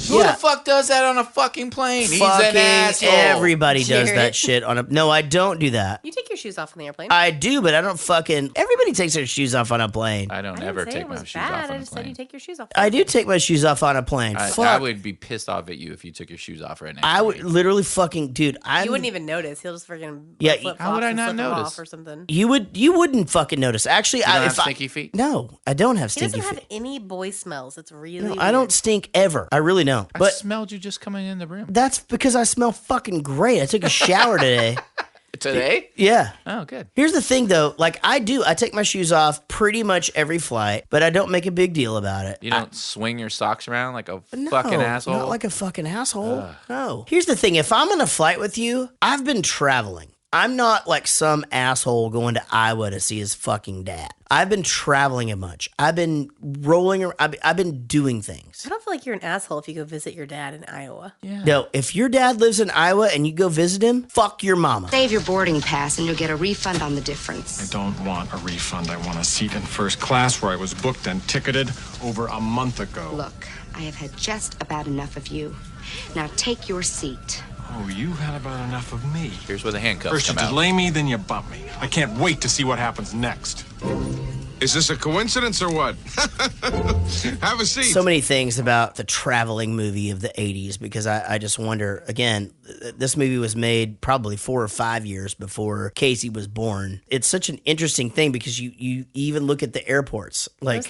S2: Who
S1: Yeah.
S2: the fuck does that on a fucking plane? He's
S1: Fucking
S2: an asshole.
S1: everybody does
S5: Jaret.
S1: that shit on a... No, I don't do that.
S5: You take your shoes off on the airplane.
S1: I do, but I don't fucking... Everybody takes their shoes off on a plane.
S2: I don't
S5: I didn't
S2: ever
S5: say
S2: take
S5: it
S2: my
S5: was
S2: shoes
S5: bad.
S2: off on
S5: I
S2: a
S5: just said you
S2: plane.
S5: take your shoes off.
S1: I do take my shoes off on a plane.
S2: I
S1: Fuck.
S2: would be pissed off at you if you took your shoes off right now.
S1: I would literally fucking... Dude,
S5: You wouldn't even notice. He'll just freaking
S1: Yeah,
S5: flip
S2: how would I not notice?
S5: off or something.
S1: You wouldn't fucking notice. Actually,
S2: You don't
S1: if
S2: have stinky feet?
S1: No, I don't have
S5: He
S1: stinky
S5: doesn't
S1: feet.
S5: have any boy smells. It's really
S1: No, I don't stink ever. I really don't.
S2: I
S1: But
S2: smelled you just coming in the room.
S1: that's because I smell fucking great. I took a shower today.
S2: Today?
S1: Yeah.
S2: Oh, good.
S1: Here's the thing, though. Like, I take my shoes off pretty much every flight, but I don't make a big deal about it.
S2: You don't swing your socks around like a
S1: No,
S2: fucking asshole?
S1: Not like a fucking asshole. No. Here's the thing. If I'm on a flight with you, I've been traveling. I'm not like some asshole going to Iowa to see his fucking dad. I've been traveling a bunch. I've been rolling around. I've been doing things.
S5: I don't feel like you're an asshole if you go visit your dad in Iowa.
S2: Yeah.
S1: No, if your dad lives in Iowa and you go visit him, fuck your mama.
S8: Save your boarding pass and you'll get a refund on the difference.
S4: I don't want a refund. I want a seat in first class where I was booked and ticketed over a month ago.
S8: Look, I have had just about enough of you. Now take your seat.
S4: Oh, you've had about enough of me.
S2: Here's where the handcuffs
S4: First you
S2: come out.
S4: delay me, then you bump me. I can't wait to see what happens next.
S3: Is this a coincidence or what? Have a seat.
S1: So many things about the traveling movie of the 80s because I just wonder, again, this movie was made probably 4 or 5 years before Casey was born. It's such an interesting thing because you even look at the airports. Like,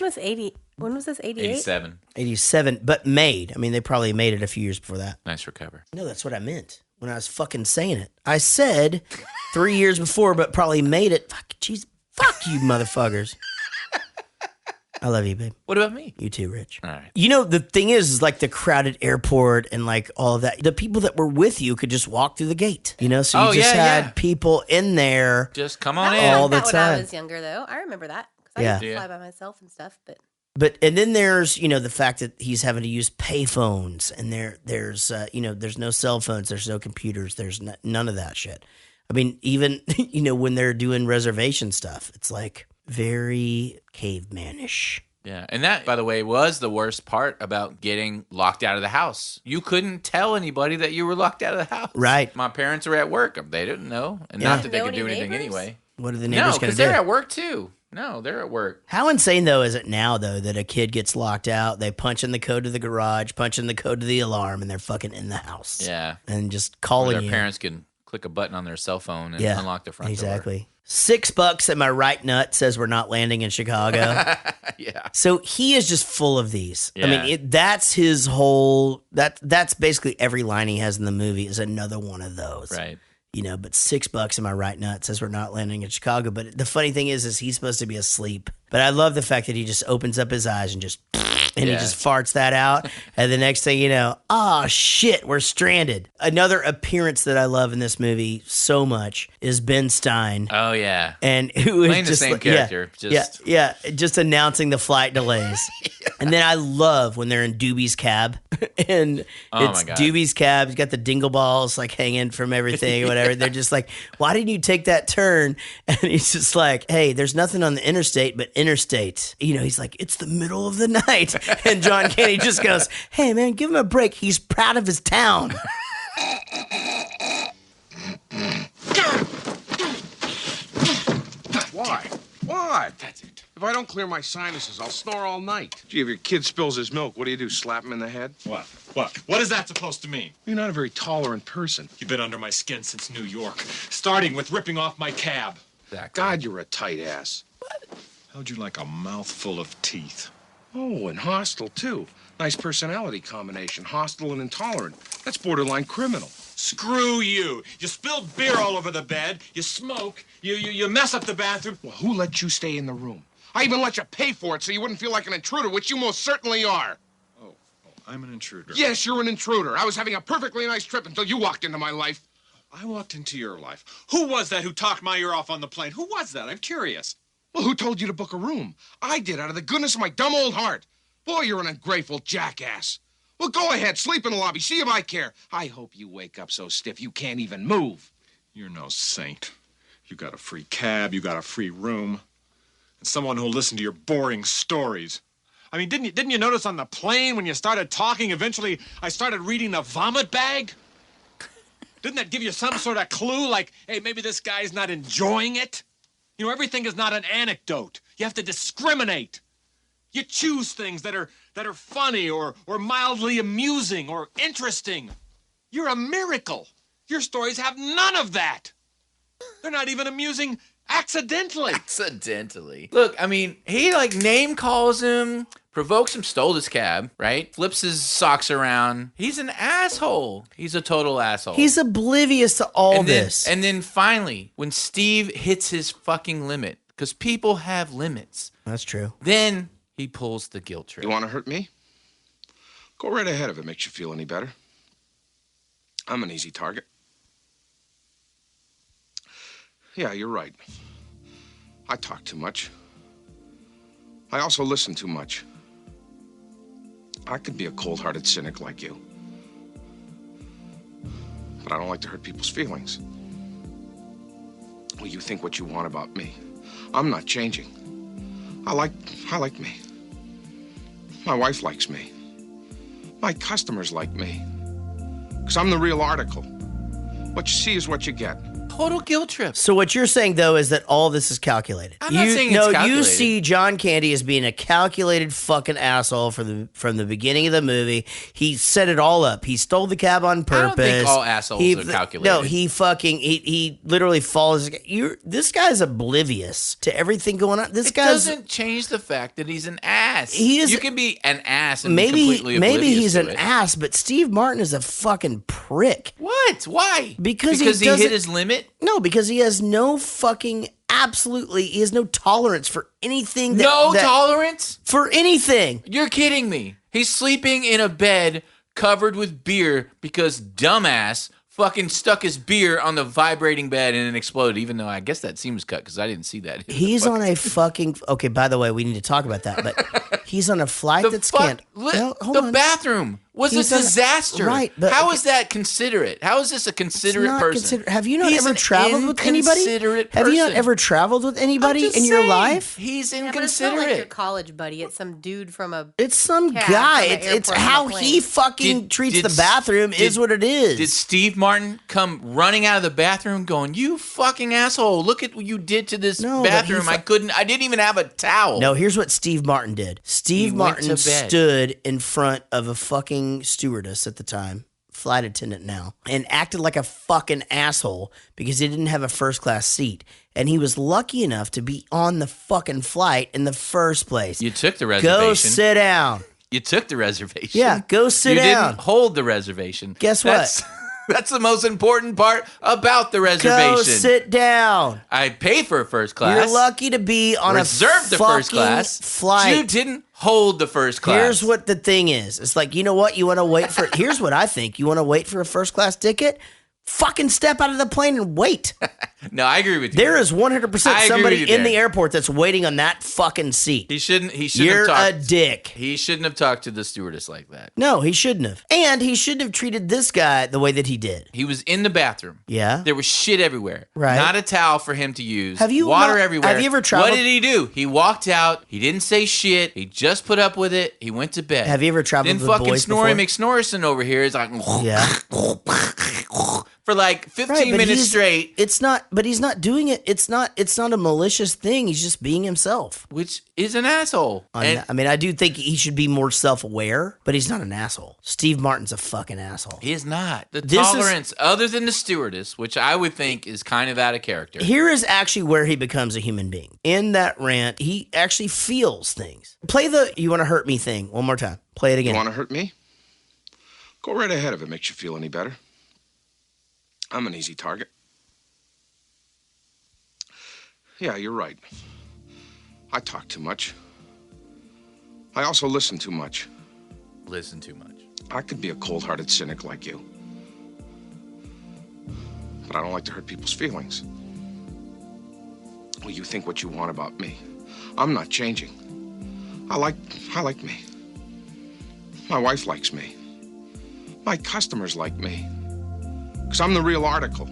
S5: When was this? 88?
S2: 87.
S1: 87, but made. I mean, they probably made it a few years before that.
S2: Nice recover.
S1: No, that's what I meant when I was fucking saying it. I said 3 years before, but probably made it. Fuck, jeez, fuck you, motherfuckers. I love you, babe.
S2: What about me?
S1: You too, Rich.
S2: All right.
S1: You know, the thing is like the crowded airport and like all of that. The people that were with you could just walk through the gate, you know? So you
S2: Oh,
S1: just
S2: yeah,
S1: had
S2: yeah.
S1: people in there.
S2: Just come
S5: That
S2: on
S5: was
S2: in.
S1: All
S5: like
S1: the
S5: that when I
S1: time.
S5: was younger, though. I remember that. 'Cause I
S1: Yeah.
S5: used to
S2: Yeah.
S5: fly by myself and stuff, but...
S1: But and then there's, you know, the fact that he's having to use payphones and there's you know, there's no cell phones, there's no computers, there's none of that shit. I mean, even, you know, when they're doing reservation stuff, it's like very cavemanish.
S2: Yeah, and that, by the way, was the worst part about getting locked out of the house. You couldn't tell anybody that you were locked out of the house.
S1: Right.
S2: My parents were at work. They didn't know. And
S1: Yeah.
S2: not that they
S5: Know
S2: could do
S5: any
S2: anything
S5: neighbors?
S2: anyway.
S1: What are the
S2: No,
S1: neighbors going
S2: because
S1: to do?
S2: they're at work too. No, they're at work.
S1: How insane, though, is it now, though, that a kid gets locked out, they punch in the code to the garage, punch in the code to the alarm, and they're fucking in the house.
S2: Yeah.
S1: And just
S2: Or
S1: calling
S2: their
S1: you.
S2: parents can click a button on their cell phone and unlock the front door.
S1: Exactly. $6 and my right nut says we're not landing in Chicago.
S2: Yeah.
S1: So he is just full of these. I
S2: Yeah.
S1: mean, that's his whole, that's basically every line he has in the movie is another one of those.
S2: Right.
S1: You know, but $6 in my right nut says we're not landing in Chicago. But the funny thing is he's supposed to be asleep. But I love the fact that he just opens up his eyes and just he just farts that out. And the next thing you know, shit, we're stranded. Another appearance that I love in this movie so much is Ben Stein.
S2: Oh, yeah.
S1: And who is
S2: Playing the
S1: just
S2: same character.
S1: Just announcing the flight delays. And then I love when they're in Doobie's cab, and it's
S2: my God.
S1: Doobie's cab. He's got the dingle balls like hanging from everything, or whatever. They're just like, "Why didn't you take that turn?" And he's just like, "Hey, there's nothing on the interstate but interstate." You know, he's like, "It's the middle of the night," and John Candy just goes, "Hey, man, give him a break. He's proud of his town."
S3: Why? Why? That's it. If I don't clear my sinuses, I'll snore all night. Gee, if your kid spills his milk, what do? Slap him in the head?
S4: What? What is that supposed to mean?
S3: You're not a very tolerant person.
S4: You've been under my skin since New York, starting with ripping off my cab.
S2: Exactly.
S3: God, you're a tight ass.
S4: How'd you like a mouthful of teeth?
S3: Oh, and hostile, too. Nice personality combination. Hostile and intolerant. That's borderline criminal.
S4: Screw you. You spilled beer all over the bed. You smoke. You mess up the bathroom.
S3: Well, who let you stay in the room? I even let you pay for it so you wouldn't feel like an intruder, which you most certainly are.
S4: Oh, I'm an intruder.
S3: Yes, you're an intruder. I was having a perfectly nice trip until you walked into my life.
S4: I walked into your life. Who was that who talked my ear off on the plane? Who was that? I'm curious.
S3: Well, who told you to book a room? I did, out of the goodness of my dumb old heart. Boy, you're an ungrateful jackass. Well, go ahead, sleep in the lobby, see if I care. I hope you wake up so stiff you can't even move.
S4: You're no saint. You got a free cab, you got a free room, and someone who'll listen to your boring stories. I mean, didn't you notice on the plane when you started talking, eventually I started reading the vomit bag? Didn't that give you some sort of clue, like, hey, maybe this guy's not enjoying it? You know, everything is not an anecdote. You have to discriminate. You choose things that are funny or mildly amusing or interesting. You're a miracle. Your stories have none of that. They're not even amusing accidentally.
S2: Accidentally. Look, I mean, he like name calls him, provokes him, stole his cab, right? Flips his socks around. He's an asshole. He's a total asshole.
S1: He's oblivious to all this.
S2: And then finally, when Steve hits his fucking limit, because people have limits.
S1: That's true.
S2: Then he pulls the guilt trip.
S3: You want to hurt me? Go right ahead if it makes you feel any better. I'm an easy target. Yeah, you're right. I talk too much. I also listen too much. I could be a cold-hearted cynic like you. But I don't like to hurt people's feelings. Well, you think what you want about me. I'm not changing. I like me. My wife likes me. My customers like me. Because I'm the real article. What you see is what you get.
S2: Total guilt trip.
S1: So what you're saying, though, is that all this is calculated.
S2: I'm not saying it's calculated.
S1: You see John Candy as being a calculated fucking asshole from the beginning of the movie. He set it all up. He stole the cab on purpose.
S2: I don't think all assholes are calculated.
S1: No, he literally follows. This guy's oblivious to everything going on. This guy
S2: doesn't change the fact that he's an ass.
S1: He is.
S2: You can be an ass and be completely
S1: maybe
S2: oblivious
S1: he's
S2: to
S1: an
S2: it.
S1: ass, but Steve Martin is a fucking prick.
S2: What? Why?
S1: Because
S2: he
S1: doesn't-
S2: hit his limit?
S1: No, because he has no fucking he has no tolerance for anything.
S2: Tolerance?
S1: For anything.
S2: You're kidding me. He's sleeping in a bed covered with beer because dumbass fucking stuck his beer on the vibrating bed and it exploded, even though I guess that scene was cut because I didn't see that.
S1: He's on a fucking... Okay, by the way, we need to talk about that, but he's on a flight that's can't...
S2: The bathroom. was a disaster.
S9: Right. But
S2: how is that considerate? How is this a considerate person?
S9: Have you not ever traveled with anybody? Have you not ever traveled with anybody in your life?
S2: He's
S5: Yeah,
S2: inconsiderate.
S5: but it's not like your college buddy. It's some dude from a.
S9: It's some
S5: cab
S9: guy.
S5: from the
S9: It's
S5: airport
S9: how
S5: on the
S9: he
S5: plane.
S9: fucking treats the bathroom is what it is.
S2: Did Steve Martin come running out of the bathroom going, "You fucking asshole, look at what you did to this bathroom. I didn't even have a towel."
S9: No, here's what Steve Martin did. Steve Martin stood in front of a fucking stewardess at the time, flight attendant now, and acted like a fucking asshole because he didn't have a first class seat. And he was lucky enough to be on the fucking flight in the first place.
S2: You took the reservation.
S9: Go sit down.
S2: You took the reservation.
S9: Yeah, go sit down.
S2: You didn't hold the reservation.
S9: Guess what?
S2: That's the most important part about the reservation.
S9: Go sit down.
S2: I paid for a first class.
S9: You're lucky to be on
S2: Reserved the first class
S9: flight.
S2: You didn't hold the first class.
S9: Here's what the thing is. It's like, you know what? You want to wait for. Here's what I think. You want to wait for a first class ticket? Fucking step out of the plane and wait.
S2: No, I agree with you.
S9: There is 100% somebody in the airport that's waiting on that fucking seat.
S2: He shouldn't.
S9: You're a dick.
S2: He shouldn't have talked to the stewardess like that.
S9: No, he shouldn't have. And he shouldn't have treated this guy the way that he did.
S2: He was in the bathroom.
S9: Yeah.
S2: There was shit everywhere.
S9: Right.
S2: Not a towel for him to use.
S9: Have you
S2: water everywhere?
S9: Have you ever traveled?
S2: What did he do? He walked out. He didn't say shit. He just put up with it. He went to bed.
S9: Have you ever traveled
S2: then
S9: with
S2: fucking
S9: boys
S2: Snorri
S9: before?
S2: McSnorrison over here is like,
S9: yeah.
S2: For like 15 minutes straight.
S9: It's not, but he's not doing it. It's not a malicious thing. He's just being himself.
S2: Which is an asshole.
S9: I mean, I do think he should be more self-aware, but he's not an asshole. Steve Martin's a fucking asshole.
S2: He is not. The tolerance, other than the stewardess, which I would think is kind of out of character.
S9: Here is actually where he becomes a human being. In that rant, he actually feels things. Play the "you want to hurt me" thing one more time. Play it again.
S3: You want to hurt me? Go right ahead if it makes you feel any better. I'm an easy target. Yeah, you're right. I talk too much. I also listen too much.
S2: Listen too much.
S3: I could be a cold-hearted cynic like you. But I don't like to hurt people's feelings. Well, you think what you want about me. I'm not changing. I like me. My wife likes me. My customers like me. Because I'm the real article.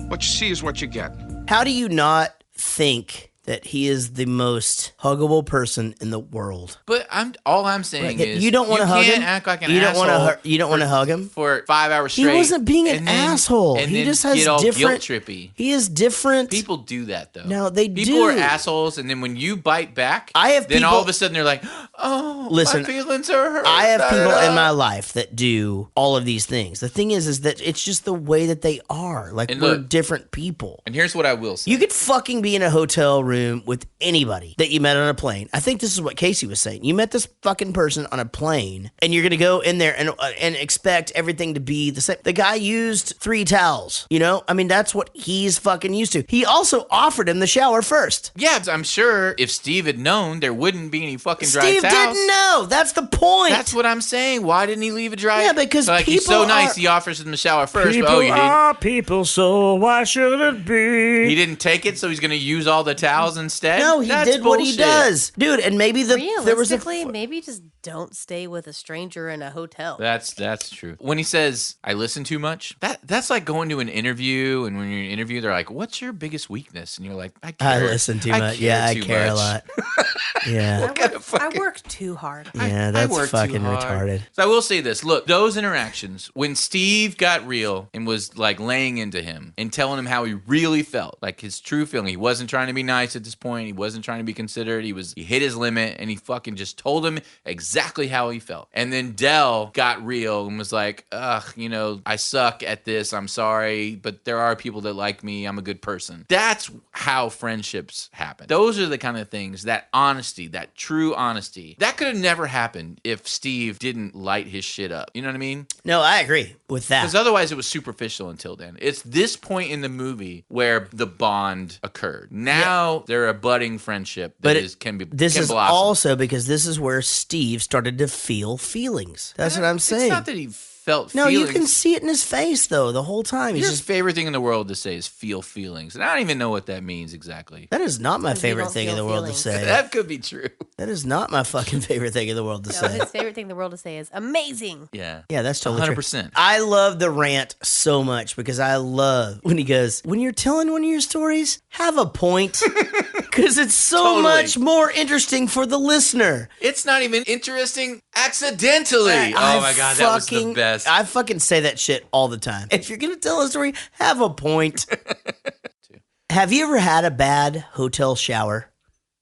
S3: What you see is what you get.
S9: How do you not think that he is the most huggable person in the world?
S2: But all I'm saying is
S9: you don't want to hug him.
S2: Act like an
S9: you don't
S2: asshole.
S9: You don't want to hug him
S2: for 5 hours straight.
S9: He wasn't being an asshole.
S2: And
S9: he
S2: then
S9: just has
S2: get all
S9: different.
S2: Guilt trippy.
S9: He is different.
S2: People do that though.
S9: No, they
S2: People are assholes, and then when you bite back, then all of a sudden they're like, "Oh,
S9: listen,
S2: my feelings are hurt."
S9: I have people in my life that do all of these things. The thing is that it's just the way that they are. Like, we're different people.
S2: And here's what I will say:
S9: you could fucking be in a hotel room with anybody that you met on a plane. I think this is what Casey was saying. You met this fucking person on a plane, and you're gonna go in there and expect everything to be the same. The guy used 3 towels. You know, I mean, that's what he's fucking used to. He also offered him the shower first.
S2: Yeah, I'm sure if Steve had known, there wouldn't be any fucking dry towels.
S9: Steve didn't know. That's the point.
S2: That's what I'm saying. Why didn't he leave a dry?
S9: Yeah, because
S2: like, he's so nice. He offers him the shower first.
S9: People
S2: but, you
S9: are people, so why should it be?
S2: He didn't take it, so he's going to use all the towels instead.
S9: No, he
S2: That's
S9: did
S2: bullshit.
S9: what he does, dude. And maybe there was
S5: maybe just don't stay with a stranger in a hotel.
S2: That's true. When he says, "I listen too much," that's like going to an interview, and when you're in an interview, they're like, "What's your biggest weakness?" And you're like, "I
S9: listen too much. Yeah, I care a lot." Yeah.
S5: I work too hard.
S9: Yeah, that's fucking retarded.
S2: So I will say this. Look, those interactions, when Steve got real and was like laying into him and telling him how he really felt, like his true feeling, he wasn't trying to be nice at this point. He wasn't trying to be considerate. He hit his limit, and he fucking just told him exactly how he felt. And then Del got real and was like, "Ugh, you know, I suck at this. I'm sorry, but there are people that like me. I'm a good person." That's how friendships happen. Those are the kind of things, that honesty, that true honesty, that could have never happened if Steve didn't light his shit up. You know what I mean?
S9: No, I agree with that.
S2: Because otherwise it was superficial until then. It's this point in the movie where the bond occurred. Now they're a budding friendship that can blossom.
S9: Also because this is where Steve started to feel feelings. That's what I'm saying.
S2: It's not that he felt
S9: No,
S2: feelings.
S9: you can see it in his face though the whole time. He's
S2: Your
S9: just
S2: favorite thing in the world to say is feel feelings. And I don't even know what that means exactly.
S9: that is not my
S5: Because you
S9: favorite
S5: don't
S9: thing in
S5: feel
S9: the world
S5: feelings.
S9: to say.
S2: That could be true.
S9: That is not my fucking favorite thing in the world to
S5: No,
S9: say.
S5: his favorite thing in the world to say is amazing.
S2: Yeah.
S9: Yeah, that's totally
S2: 100%.
S9: true. I love the rant so much because I love when he goes, when you're telling one of your stories, have a point. Because it's so
S2: Totally.
S9: much more interesting for the listener.
S2: It's not even interesting accidentally.
S9: I
S2: Oh my God, that was the
S9: fucking-
S2: best.
S9: I fucking say that shit all the time. If you're going to tell a story, have a point. Have you ever had a bad hotel shower?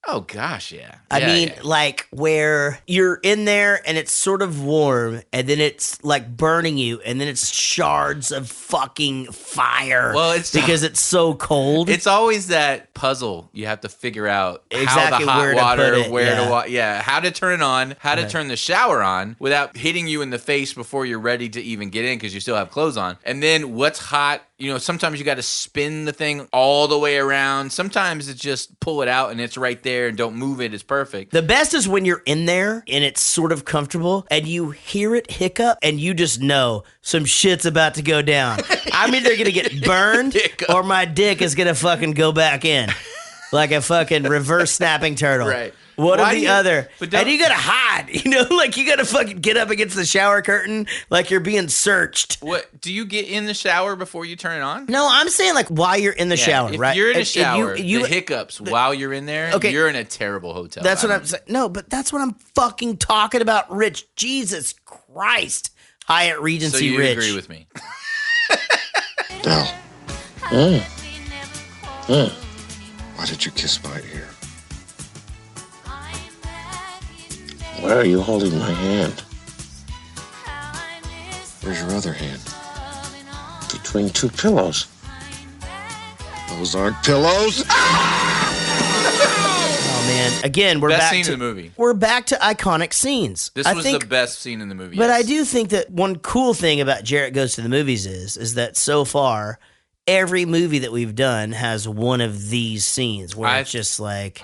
S2: Oh gosh, yeah.
S9: I
S2: Yeah,
S9: mean,
S2: yeah.
S9: like where you're in there and it's sort of warm and then it's like burning you and then it's shards of fucking fire.
S2: Well, it's
S9: because it's so cold.
S2: It's always that puzzle you have to figure out
S9: Exactly
S2: how the
S9: where
S2: hot
S9: to
S2: water,
S9: put it, yeah.
S2: how to turn it on, how to turn the shower on without hitting you in the face before you're ready to even get in because you still have clothes on. And then what's hot, sometimes you got to spin the thing all the way around. Sometimes it's just pull it out and it's right there and don't move it. It's perfect.
S9: The best is when you're in there and it's sort of comfortable and you hear it hiccup and you just know some shit's about to go down. I'm either going to get burned or my dick is going to fucking go back in like a fucking reverse snapping turtle.
S2: Right.
S9: One or
S2: Why
S9: the
S2: do you-
S9: other.
S2: but don't-
S9: And you got to hide, like you got to fucking get up against the shower curtain like you're being searched.
S2: What do you get in the shower before you turn it on?
S9: No, I'm saying like while you're in the shower,
S2: if
S9: right?
S2: you're in a
S9: If
S2: shower,
S9: you
S2: the hiccups while you're in there,
S9: Okay.
S2: you're in a terrible hotel.
S9: That's
S2: I
S9: what
S2: don't-
S9: I'm saying. No, but that's what I'm fucking talking about, Rich. Jesus Christ. Hyatt Regency
S2: So you
S9: Rich.
S2: agree with me?
S3: Del. Why did you kiss my ear? Why are you holding my hand? Where's your other hand? Between two pillows. Those aren't pillows.
S9: Oh man! Again, we're
S2: Best
S9: back
S2: scene
S9: to
S2: in the movie.
S9: We're back to iconic scenes.
S2: This
S9: I
S2: was
S9: think,
S2: the best scene in the movie.
S9: but
S2: yes.
S9: I do think that one cool thing about Jaret Goes to the Movies is that so far, every movie that we've done has one of these scenes where it's just like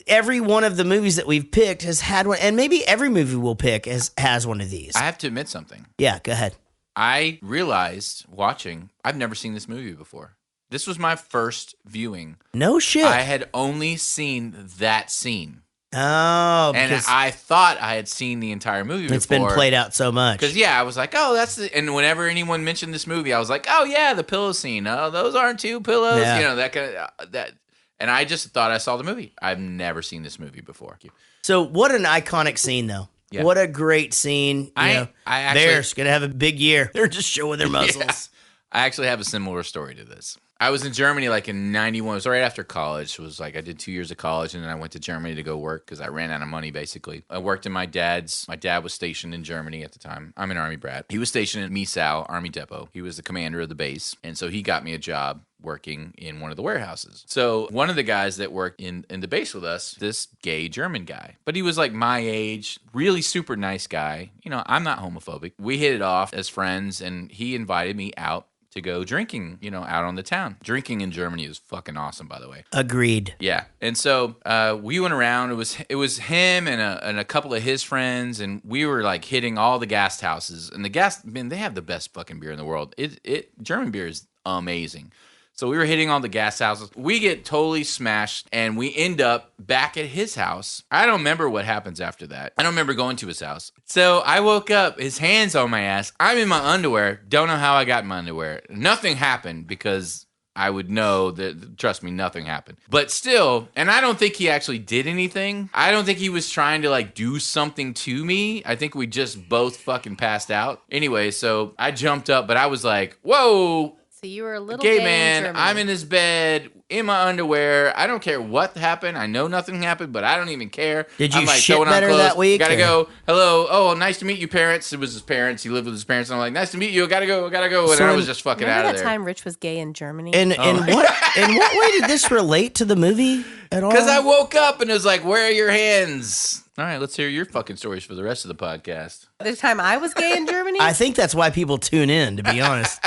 S9: every one of the movies that we've picked has had one, and maybe every movie we'll pick has one of these.
S2: I have to admit something.
S9: Yeah, go ahead.
S2: I realized watching, I've never seen this movie before. This was my first viewing.
S9: No shit.
S2: I had only seen that scene.
S9: Oh,
S2: And
S9: because
S2: I thought I had seen the entire movie before.
S9: it's been played out so much.
S2: Because, I was like, oh, that's the... And whenever anyone mentioned this movie, I was like, oh, yeah, the pillow scene. Oh, those aren't two pillows.
S9: Yeah.
S2: That kind of... that. And I just thought I saw the movie. I've never seen this movie before.
S9: So what an iconic scene, though.
S2: Yeah.
S9: What a great scene.
S2: I actually...
S9: They're going to have a big year. They're just showing their muscles.
S2: Yeah. I actually have a similar story to this. I was in Germany like in 91. It was right after college. It was like I did 2 years of college and then I went to Germany to go work because I ran out of money basically. I worked in my dad was stationed in Germany at the time. I'm an Army brat. He was stationed at Misau Army Depot. He was the commander of the base. And so he got me a job working in one of the warehouses. So one of the guys that worked in the base with us, this gay German guy, but he was like my age, really super nice guy. I'm not homophobic. We hit it off as friends and he invited me out to go drinking, out on the town. Drinking in Germany is fucking awesome, by the way.
S9: Agreed.
S2: Yeah. And so we went around. It was him and a couple of his friends, and we were like hitting all the gas houses. And they have the best fucking beer in the world. German beer is amazing. So we were hitting all the gas houses. We get totally smashed, and we end up back at his house. I don't remember what happens after that. I don't remember going to his house. So I woke up, his hand's on my ass. I'm in my underwear. Don't know how I got in my underwear. Nothing happened because I would know that, trust me, nothing happened. But still, and I don't think he actually did anything. I don't think he was trying to like do something to me. I think we just both fucking passed out. Anyway, so I jumped up, but I was like, whoa.
S5: So you were a little
S2: Gay
S5: gay
S2: man,
S5: in Germany.
S2: I'm in his bed, in my underwear. I don't care what happened. I know nothing happened, but I don't even care.
S9: Did you
S2: I'm like,
S9: shit
S2: throwing on
S9: better
S2: clothes.
S9: that week,
S2: Gotta
S9: or-
S2: go. Hello. Oh, nice to meet you, parents. It was his parents. He lived with his parents. And I'm like, nice to meet you. I gotta go. And
S9: So
S2: I was just fucking
S5: Remember
S2: out of
S5: that
S2: there.
S5: time Rich was gay in Germany?
S9: And in what way did this relate to the movie at all?
S2: Because I woke up and it was like, where are your hands? All right, let's hear your fucking stories for the rest of the podcast.
S5: The time I was gay in Germany?
S9: I think that's why people tune in, to be honest.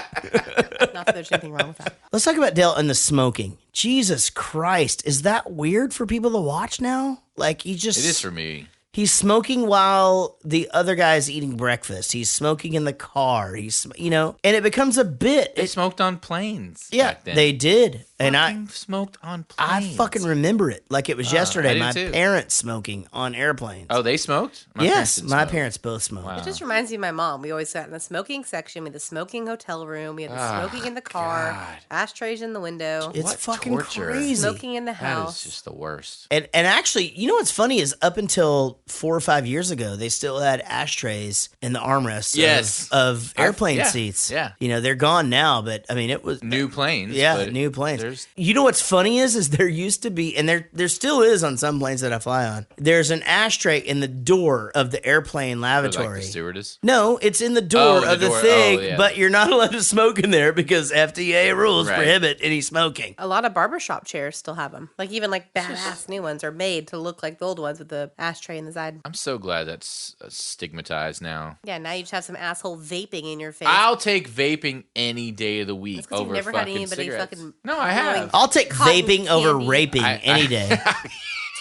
S5: Not that there's anything wrong with that.
S9: Let's talk about Dale and the smoking. Jesus Christ. Is that weird for people to watch now? Like, he just...
S2: It is for me.
S9: He's smoking while the other guy's eating breakfast. He's smoking in the car. And it becomes a bit.
S2: They smoked on planes.
S9: Yeah,
S2: back then.
S9: they did. And I
S2: smoked on
S9: I
S2: planes.
S9: fucking remember it like it was yesterday.
S2: I did
S9: My
S2: too.
S9: parents smoking on airplanes.
S2: Oh, they smoked?
S9: Yes, my parents both smoked.
S2: Wow.
S5: It just reminds me of my mom. We always sat in the smoking section. We had the smoking hotel room. We had the smoking in the car.
S2: God.
S5: Ashtrays in the window.
S9: It's
S2: What
S9: fucking
S2: torture.
S9: crazy.
S5: Smoking in the
S2: That
S5: house.
S2: is just the worst.
S9: And actually, you know what's funny is up until 4 or 5 years ago, they still had ashtrays in the armrests
S2: Yes.
S9: of airplane
S2: yeah,
S9: seats.
S2: yeah.
S9: They're gone now, but I mean, it was
S2: New planes.
S9: Yeah,
S2: but
S9: new planes.
S2: there's-
S9: You know what's funny is there used to be, and there still is on some planes that I fly on. There's an ashtray in the door of the airplane lavatory.
S2: Like the stewardess.
S9: No, it's in the door
S2: Oh,
S9: of
S2: the
S9: the
S2: door.
S9: thing,
S2: Oh, yeah.
S9: but you're not allowed to smoke in there because FTA rules
S2: Right.
S9: prohibit any smoking.
S5: A lot of barbershop chairs still have them. Like even like badass new ones are made to look like the old ones with the ashtray in the side.
S2: I'm so glad that's stigmatized now.
S5: Yeah, now you just have some asshole vaping in your face.
S2: I'll take vaping any day of the week
S5: That's 'cause you've
S2: over
S5: never had
S2: fucking
S5: anybody
S2: cigarettes.
S5: fucking
S2: No, I have.
S5: blowing-
S9: I'll take
S5: Cotton
S9: vaping over
S5: candy.
S9: raping any day.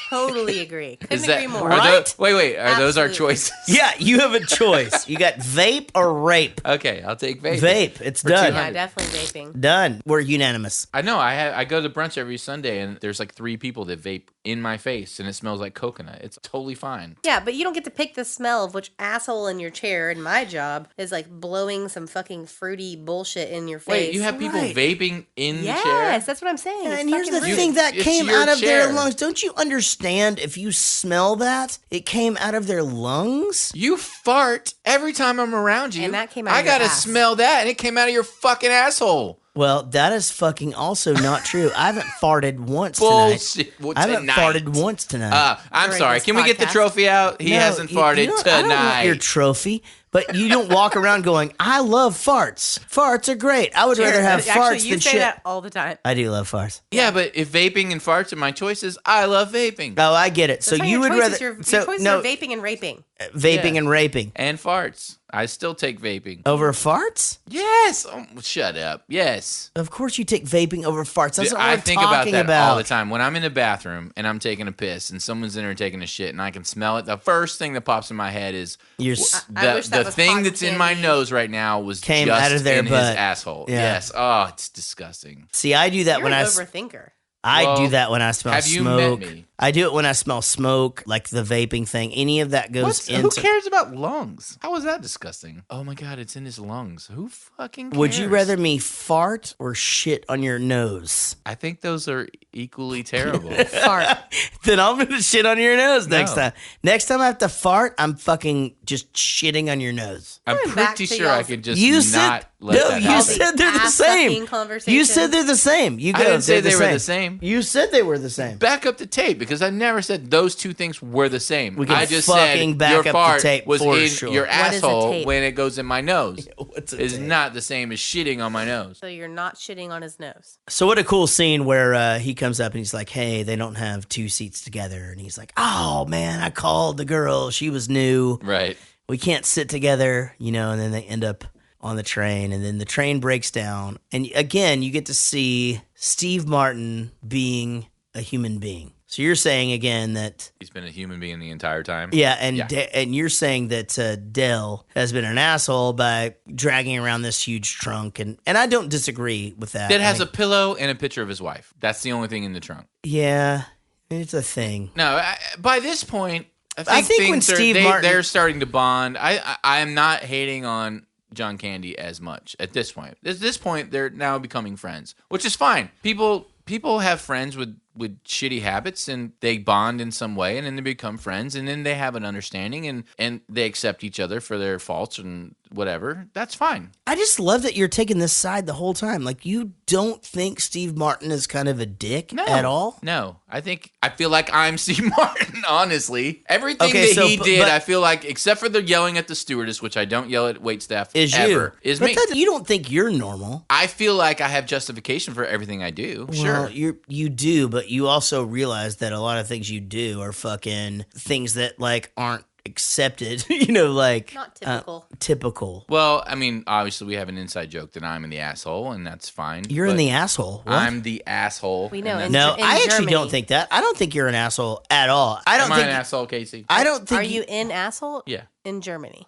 S5: Totally agree. Couldn't
S2: Is that
S5: agree more.
S2: are
S9: Right?
S2: wait? Are those our
S5: Absolutely.
S2: choices?
S9: Yeah, you have a choice. You got vape or rape.
S2: Okay, I'll take vaping.
S9: Vape. It's
S2: For
S9: done.
S2: 200.
S5: Yeah, definitely vaping.
S9: Done. We're unanimous.
S2: I know. I go to brunch every Sunday, and there's like 3 people that vape in my face, and it smells like coconut. It's totally fine.
S5: Yeah, but you don't get to pick the smell of which asshole in your chair. And my job is like blowing some fucking fruity bullshit in your face.
S2: Wait, you have people
S9: Right.
S2: vaping in the chair?
S5: Yes, that's what I'm saying.
S9: And
S5: It's
S9: here's
S5: fucking
S9: the
S5: rude.
S9: thing that
S2: It's
S9: came
S2: your
S9: out of their
S2: chair.
S9: lungs. Don't you understand if you smell that, it came out of their lungs?
S2: You fart every time I'm around you.
S5: And that came out
S2: I
S5: of your
S2: gotta
S5: ass.
S2: smell that, and it came out of your fucking asshole.
S9: Well, that is fucking also not true. I haven't farted once tonight.
S2: Bullshit. Well,
S9: I haven't
S2: tonight.
S9: farted once tonight.
S2: I'm
S5: During
S2: sorry.
S5: this
S2: Can we get the
S5: podcast.
S2: trophy out? He
S9: No,
S2: hasn't
S9: you
S2: farted
S9: don't- I don't want
S2: tonight.
S9: your trophy, but you don't walk around going, I love farts. Farts are great. I would rather have
S5: Actually,
S9: farts
S5: you
S9: than
S5: say
S9: shit.
S5: that all the time.
S9: I do love farts.
S2: Yeah, but if vaping and farts are my choices, I love vaping.
S9: Oh, I get it. So
S5: That's not
S9: you
S5: your
S9: would
S5: choices.
S9: rather
S5: Your
S9: so
S5: choices
S9: no
S5: are vaping and raping.
S9: vaping
S2: Yeah.
S9: and raping
S2: And farts. I still take vaping.
S9: over farts?
S2: Yes. Oh, shut up. Yes.
S9: Of course, you take vaping over farts. That's what
S2: I
S9: we're
S2: think about
S9: talking
S2: that
S9: about.
S2: all the time. When I'm in the bathroom and I'm taking a piss and someone's in there taking a shit and I can smell it, the first thing that pops in my head is
S9: You're
S5: I wish that
S2: the
S5: was
S2: thing
S5: cotton
S2: that's in my
S5: candy.
S2: nose right now was
S9: Came
S2: just
S9: out of their
S2: in
S9: butt.
S2: his asshole.
S9: Yeah.
S2: Yes. Oh, it's disgusting.
S9: See, I do that
S5: You're
S9: when
S5: an
S9: I
S5: overthinker.
S9: I
S2: Well,
S9: do that when I smell
S2: have you
S9: smoke.
S2: met me?
S9: I do it when I smell smoke, like the vaping thing. Any of that goes
S2: Who
S9: into.
S2: cares about lungs? How is that disgusting? Oh my god, it's in his lungs. Who fucking cares?
S9: Would you rather me fart or shit on your nose?
S2: I think those are equally terrible.
S5: Fart.
S9: Then I'm gonna shit on your nose next
S2: No.
S9: time. Next time I have to fart, I'm fucking just shitting on your nose.
S2: I'm
S5: Going back
S2: pretty
S5: to
S2: sure I
S5: y'all's-
S2: could just
S9: You
S2: not
S9: said
S2: let
S9: no.
S2: that
S9: You
S2: happen.
S9: said they're the
S5: Ass-sucking
S9: same.
S5: conversation.
S9: You said they're the same. You go.
S2: I didn't say
S9: they're
S2: they were the same.
S9: You said they were the same.
S2: Back up the tape because I never said those two things were the same.
S9: We can
S2: I just
S9: fucking
S2: said
S9: back
S2: your
S9: up the
S2: fart
S9: tape
S2: was
S9: for
S2: in
S9: sure.
S2: your
S5: What is a
S2: asshole
S5: tape?
S2: when it goes in my nose.
S9: What's a
S2: Is
S9: tape?
S2: not the same as shitting on my nose.
S5: So you're not shitting on his nose.
S9: So what a cool scene where he comes up and he's like, "Hey, they don't have 2 seats together," and he's like, "Oh man, I called the girl. She was new.
S2: Right.
S9: We can't sit together, you know." And then they end up on the train, and then the train breaks down, and again, you get to see Steve Martin being a human being. So you're saying again that
S2: He's been a human being the entire time.
S9: yeah, and
S2: Yeah.
S9: And you're saying that Dell has been an asshole by dragging around this huge trunk, and I don't disagree with that.
S2: That
S9: I
S2: has a
S9: think-
S2: pillow and a picture of his wife. That's the only thing in the trunk.
S9: yeah, it's a thing.
S2: No, by this point, I
S9: I think when
S2: things are-
S9: Steve Martin-
S2: they're starting to bond. I am not hating on John Candy as much at this point. At this point, they're now becoming friends, which is fine. People have friends with shitty habits, and they bond in some way, and then they become friends, and then they have an understanding, and they accept each other for their faults and whatever. That's fine.
S9: I just love that you're taking this side the whole time. Like, you don't think Steve Martin is kind of a dick at all?
S2: No, I feel like I'm Steve Martin, honestly. Everything
S9: Okay,
S2: that
S9: so,
S2: he
S9: but-
S2: did,
S9: but-
S2: I feel like, except for the yelling at the stewardess, which I don't yell at waitstaff
S9: Is
S2: ever,
S9: you?
S2: is
S9: But
S2: me.
S9: that, you don't think you're normal?
S2: I feel like I have justification for everything I do.
S9: Well,
S2: Sure.
S9: you do, but you also realize that a lot of things you do are fucking things that like aren't accepted, like
S5: Not typical.
S9: typical.
S2: Well, I mean, obviously we have an inside joke that I'm in the asshole, and that's fine.
S9: You're in
S2: but
S9: the asshole. What?
S2: I'm the asshole.
S5: We know.
S2: and
S5: In
S9: no, I actually
S5: Germany.
S9: don't think that. I don't think you're an asshole at all. I don't
S2: Am I
S9: think
S2: an asshole, Casey?
S9: I don't think
S5: Are you in asshole?
S2: Yeah.
S5: In Germany.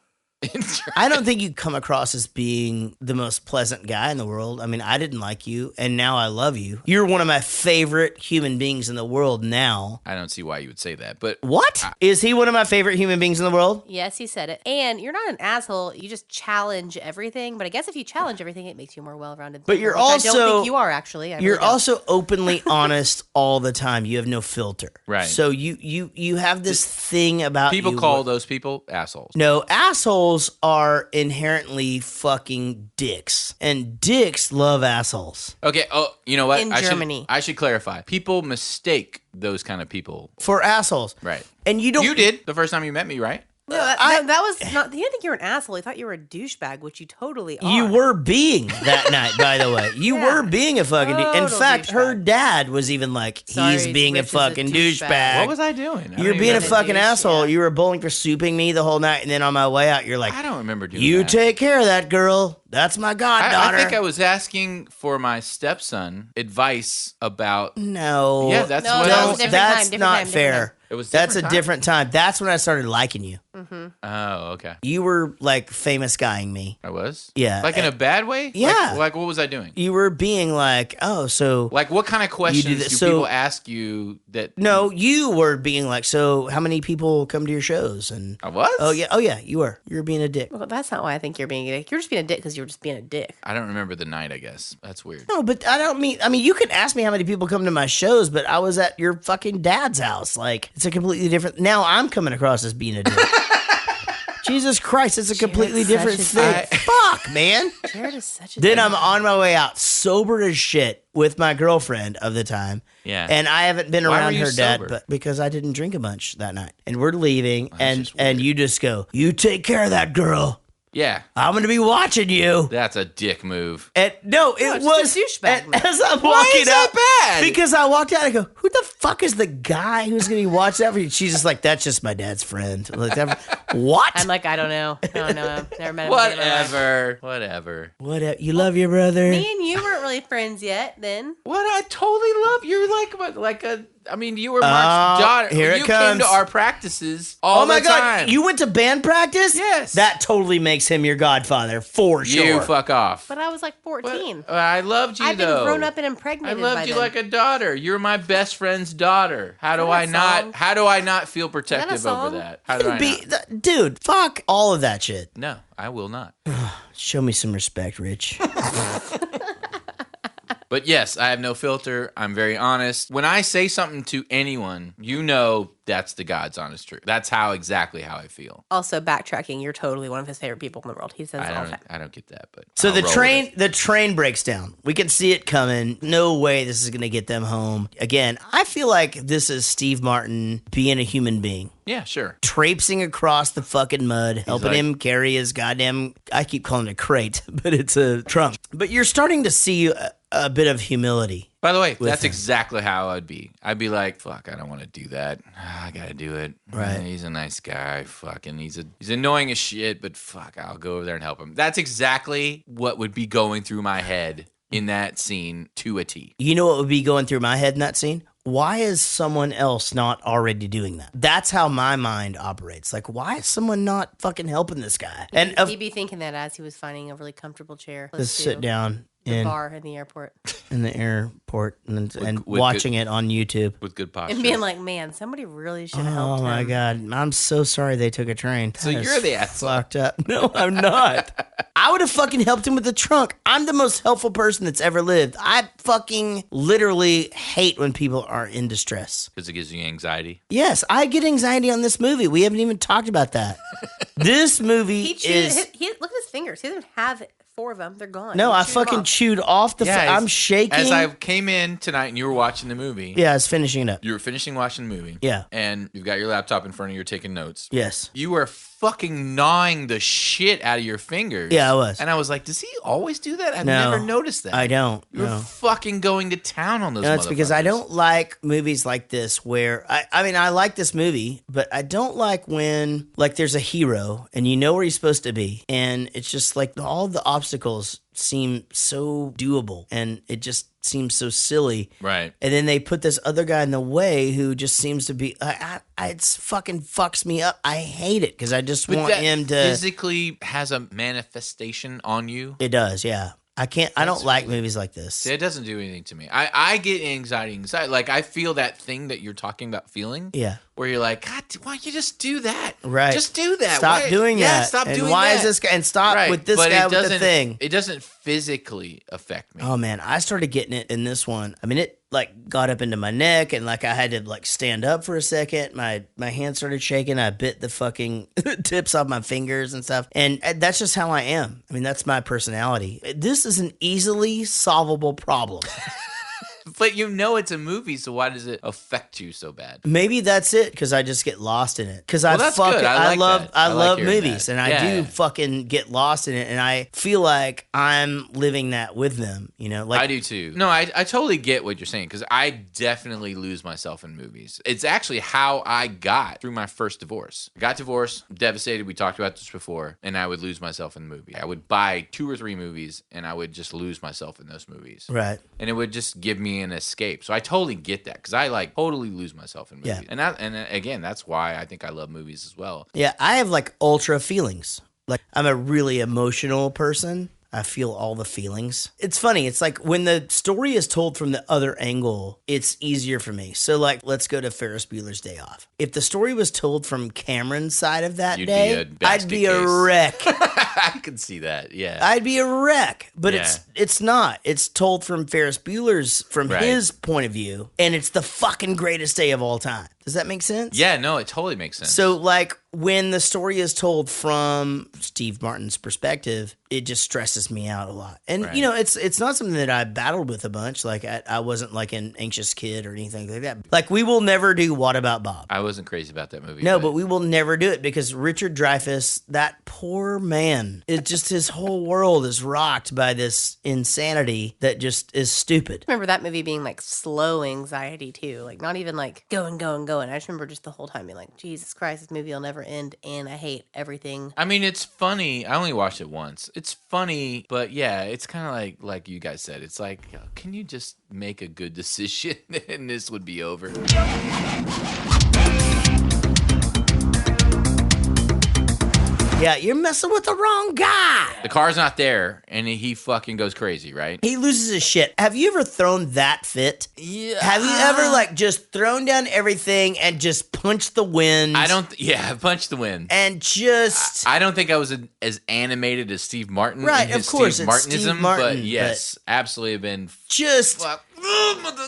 S9: I don't think you come across as being the most pleasant guy in the world. I mean, I didn't like you, and now I love you. You're one of my favorite human beings in the world now.
S2: I don't see why you would say that, but
S9: What? Is he one of my favorite human beings in the world?
S5: Yes, he said it. And you're not an asshole. You just challenge everything. But I guess if you challenge everything, it makes you more well-rounded.
S9: But you're
S5: thinker, which I don't
S9: also-
S5: think you are actually. I
S9: You're
S5: really don't.
S9: also openly honest all the time. You have no filter.
S2: Right.
S9: So you have this thing about
S2: people
S9: you
S2: call
S9: where-
S2: those people assholes.
S9: No, assholes are inherently fucking dicks. And dicks love assholes.
S2: Okay. Oh, you know what?
S5: In Germany.
S2: I should clarify. People mistake those kind of people.
S9: For assholes.
S2: Right.
S9: And you don't
S2: You did the first time you met me, right?
S5: No, that was not. He didn't think you were an asshole. He thought you were a douchebag, which you totally are.
S9: You were being that night, by the way. You
S5: Yeah.
S9: were being a fucking In
S5: Total
S9: fact, her
S5: douchebag.
S9: dad was even like,
S5: Sorry,
S9: he's being
S5: Rich
S9: a
S5: is a
S9: fucking
S5: douchebag.
S9: douchebag.
S2: What was I doing?
S9: You're being a
S5: remember.
S9: fucking
S5: Douche,
S9: asshole.
S5: yeah.
S9: You were bowling for souping me the whole night, and then on my way out, you're like,
S2: I don't remember doing
S9: you
S2: that.
S9: take care of that girl. That's my goddaughter.
S2: I think I was asking for my stepson advice about.
S9: No.
S2: Yeah, that's
S5: No,
S2: what
S5: that
S2: I
S5: was
S2: was.
S5: different
S9: That's
S5: time, different
S9: not
S5: time, different
S9: fair.
S5: time.
S2: It was
S9: That's a
S2: different time?
S9: different time. That's when I started liking you.
S2: Oh, okay.
S9: You were like famous guying me.
S2: I was.
S9: Yeah.
S2: Like in a bad way.
S9: Yeah.
S2: Like what was I doing?
S9: You were being like, oh, so
S2: Like what kind of questions
S9: that-
S2: do
S9: so-
S2: people ask you that?
S9: no, you were being like, so how many people come to your shows? And
S2: I was.
S9: oh yeah, you were. You were being a dick.
S5: Well, that's not why I think you're being a dick. You're just being a dick because you're just being a dick.
S2: I don't remember the night. I guess that's weird.
S9: No, but I mean, you can ask me how many people come to my shows, but I was at your fucking dad's house. Like, it's a completely different. Now I'm coming across as being a dick. Jesus Christ, it's a completely different
S5: such a
S9: thing. Fuck, man.
S5: Jared is such a
S9: Then
S5: dick.
S9: I'm on my way out, sober as shit, with my girlfriend of the time.
S2: Yeah.
S9: And I haven't been
S2: Why
S9: around
S2: were you
S9: her dad,
S2: sober?
S9: but because I didn't drink a bunch that night. And we're leaving,
S2: that's just
S9: and you just go, you take care of that girl.
S2: Yeah.
S9: I'm going to be watching you.
S2: That's a dick move.
S9: And no, it
S5: it's
S9: was
S5: just a douchebag
S9: and
S5: move.
S9: as I'm
S2: Why
S9: walking
S2: is that
S9: out,
S2: bad?
S9: because I walked out, I go, "Who the fuck is the guy who's going to be watching that for you?" She's just like, "That's just my dad's friend." I'm like, what?
S5: I'm like, I don't know. I don't know him. Never met him. a day in my life.
S2: Whatever.
S9: What? You love your brother?
S5: Me and you weren't really friends yet then.
S2: What? I totally love you're like a. I mean, you were Mark's daughter.
S9: here it
S2: you
S9: comes.
S2: came to our practices all
S9: Oh my
S2: the
S9: god!
S2: time.
S9: You went to band practice?
S2: Yes.
S9: That totally makes him your godfather for sure.
S2: You fuck off.
S5: But I was like 14.
S2: I loved you
S5: I've been
S2: though.
S5: grown up and
S2: I
S5: impregnated by
S2: loved you
S5: then.
S2: like a daughter. You're my best friend's daughter. How do
S5: that
S2: I
S5: a
S2: not?
S5: song?
S2: How do I not feel protective
S5: song?
S2: over that? How do I not?
S9: Dude, fuck all of that shit.
S2: No, I will not.
S9: Show me some respect, Rich.
S2: But yes, I have no filter. I'm very honest. When I say something to anyone, you know that's the God's honest truth. That's exactly how I feel.
S5: Also, backtracking, you're totally one of his favorite people in the world. He says it all the time.
S2: I don't get that, but
S9: So
S2: I'll
S9: the
S2: roll with
S9: train
S2: it.
S9: the train breaks down. We can see it coming. No way this is going to get them home. Again, I feel like this is Steve Martin being a human being.
S2: Yeah, sure.
S9: Traipsing across the fucking mud, helping
S2: like-
S9: him carry his goddamn, I keep calling it a crate, but it's a trunk. But you're starting to see a bit of humility.
S2: By the way, that's
S9: him.
S2: exactly how I'd be. I'd be like, fuck, I don't want to do that. I gotta do it.
S9: Right.
S2: He's a nice guy. Fucking, he's annoying as shit, but fuck, I'll go over there and help him. That's exactly what would be going through my head in that scene to a T.
S9: You know what would be going through my head in that scene? Why is someone else not already doing that? That's how my mind operates. Like, why is someone not fucking helping this guy? And
S5: He'd be thinking that as he was finding a really comfortable chair.
S9: just sit down
S5: The bar in the airport.
S9: in the airport and
S2: with
S9: watching it on YouTube.
S2: With good posture.
S5: And being like, man, somebody really should have helped
S9: Oh my
S5: him.
S9: god, I'm so sorry they took a train.
S2: So
S9: That
S2: you're
S9: is
S2: the asshole.
S9: fucked up. No, I'm not. I would have fucking helped him with the trunk. I'm the most helpful person that's ever lived. I fucking literally hate when people are in distress.
S2: Because it gives you anxiety.
S9: Yes, I get anxiety on this movie. We haven't even talked about that. This movie
S5: He cheated.
S9: is
S5: Look at his fingers. He doesn't have 4 of them. They're gone.
S9: No,
S5: You
S9: I
S5: chewed 'em
S9: fucking
S5: off.
S9: chewed off the. I'm shaking.
S2: As I came in tonight and you were watching the movie.
S9: Yeah, I was finishing it up.
S2: You were finishing watching the movie.
S9: Yeah.
S2: And you've got your laptop in front of you, you're taking notes.
S9: Yes.
S2: You were fucking gnawing the shit out of your fingers.
S9: Yeah, I was.
S2: And I was like, does he always do that? I've
S9: No,
S2: never noticed that.
S9: I don't.
S2: You're
S9: No.
S2: fucking going to town on those
S9: No, it's because I
S2: motherfuckers.
S9: don't like movies like this where I mean I like this movie, but I don't like when like there's a hero and you know where he's supposed to be and it's just like all the obstacles seem so doable and it just seems so silly.
S2: Right.
S9: And then they put this other guy in the way who just seems to be it's fucking fucks me up. I hate it because I just
S2: But
S9: want
S2: that
S9: him to
S2: physically has a manifestation on you.
S9: It does, yeah. I don't like movies like this.
S2: It doesn't do anything to me. I get anxiety. Like, I feel that thing that you're talking about feeling.
S9: Yeah.
S2: Where you're like, God, why don't you just do that?
S9: Right.
S2: Just do that.
S9: Stop doing that.
S2: Stop
S9: and
S2: doing
S9: why
S2: that.
S9: is this guy? And stop with this guy with the thing.
S2: It doesn't physically affect me.
S9: Oh man, I started getting it in this one. I mean, it like got up into my neck, and like I had to like stand up for a second. My hands started shaking. I bit the fucking tips off my fingers and stuff. And that's just how I am. I mean, that's my personality. This is an easily solvable problem.
S2: But you know it's a movie, so why does it affect you so bad?
S9: Maybe that's it because I just get lost in it. Because
S2: Well, that's good. I
S9: love
S2: hearing
S9: movies,
S2: that.
S9: and I
S2: Yeah.
S9: do fucking get lost in it, and I feel like I'm living that with them. You know, like
S2: I do too. No, I totally get what you're saying because I definitely lose myself in movies. It's actually how I got through my first divorce. I got divorced, devastated. We talked about this before, and I would lose myself in the movie. I would buy 2 or 3 movies, and I would just lose myself in those movies.
S9: Right.
S2: And it would just give me an escape. So I totally get that because I like totally lose myself in movies.
S9: Yeah.
S2: And again, that's why I think I love movies as well.
S9: Yeah, I have like ultra feelings. Like I'm a really emotional person. I feel all the feelings. It's funny. It's like when the story is told from the other angle, it's easier for me. So like, let's go to Ferris Bueller's Day Off. If the story was told from Cameron's side of that day, I'd be a wreck.
S2: I can see that. Yeah.
S9: I'd be a wreck. But
S2: Yeah.
S9: it's not. It's told from Ferris Bueller's, from
S2: Right.
S9: his point of view. And it's the fucking greatest day of all time. Does that make sense?
S2: Yeah, no, it totally makes sense.
S9: So, like, when the story is told from Steve Martin's perspective, it just stresses me out a lot. And,
S2: Right.
S9: you know, it's not something that I battled with a bunch. Like, I wasn't, like, an anxious kid or anything like that. Like, we will never do What About Bob?
S2: I wasn't crazy about that movie.
S9: No, but we will never do it because Richard Dreyfuss, that poor man, it just his whole world is rocked by this insanity that just is stupid.
S5: I remember that movie being like slow anxiety too. Like not even like going. I just remember just the whole time being like, Jesus Christ, this movie will never end and I hate everything.
S2: I mean, it's funny. I only watched it once. It's funny, but yeah, it's kind of like you guys said. It's like, can you just make a good decision and this would be over?
S9: Yeah, you're messing with the wrong guy.
S2: The car's not there, and he fucking goes crazy, right?
S9: He loses his shit. Have you ever thrown that fit?
S2: Yeah.
S9: Have you ever like just thrown down everything and just punched the wind?
S2: I punched the wind.
S9: And just
S2: I don't think I was as animated as Steve Martin.
S9: Right,
S2: in his
S9: of course,
S2: Steve
S9: it's Steve
S2: Martinism,
S9: Martin,
S2: but yes, absolutely have been
S9: just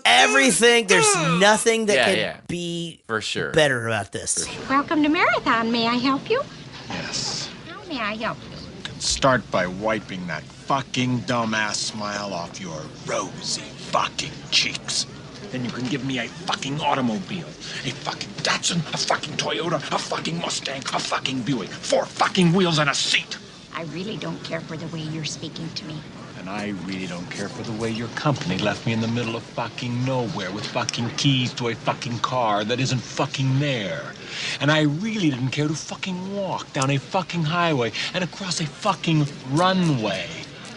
S9: everything. There's nothing that could be
S2: for sure
S9: better about this.
S10: Welcome to Marathon. May I help you?
S4: Yes.
S10: How may I help you?
S4: Start by wiping that fucking dumbass smile off your rosy fucking cheeks. Then you can give me a fucking automobile. A fucking Datsun, a fucking Toyota, a fucking Mustang, a fucking Buick. 4 fucking wheels and a seat.
S10: I really don't care for the way you're speaking to me.
S4: And I really don't care for the way your company left me in the middle of fucking nowhere with fucking keys to a fucking car that isn't fucking there. And I really didn't care to fucking walk down a fucking highway and across a fucking runway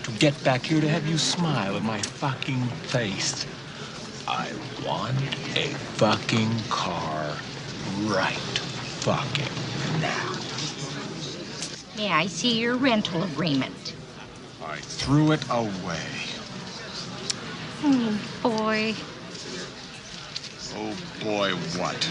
S4: to get back here to have you smile at my fucking face. I want a fucking car right fucking now.
S10: May I see your rental agreement?
S4: I threw it away.
S10: Oh, boy.
S4: Oh, boy, what?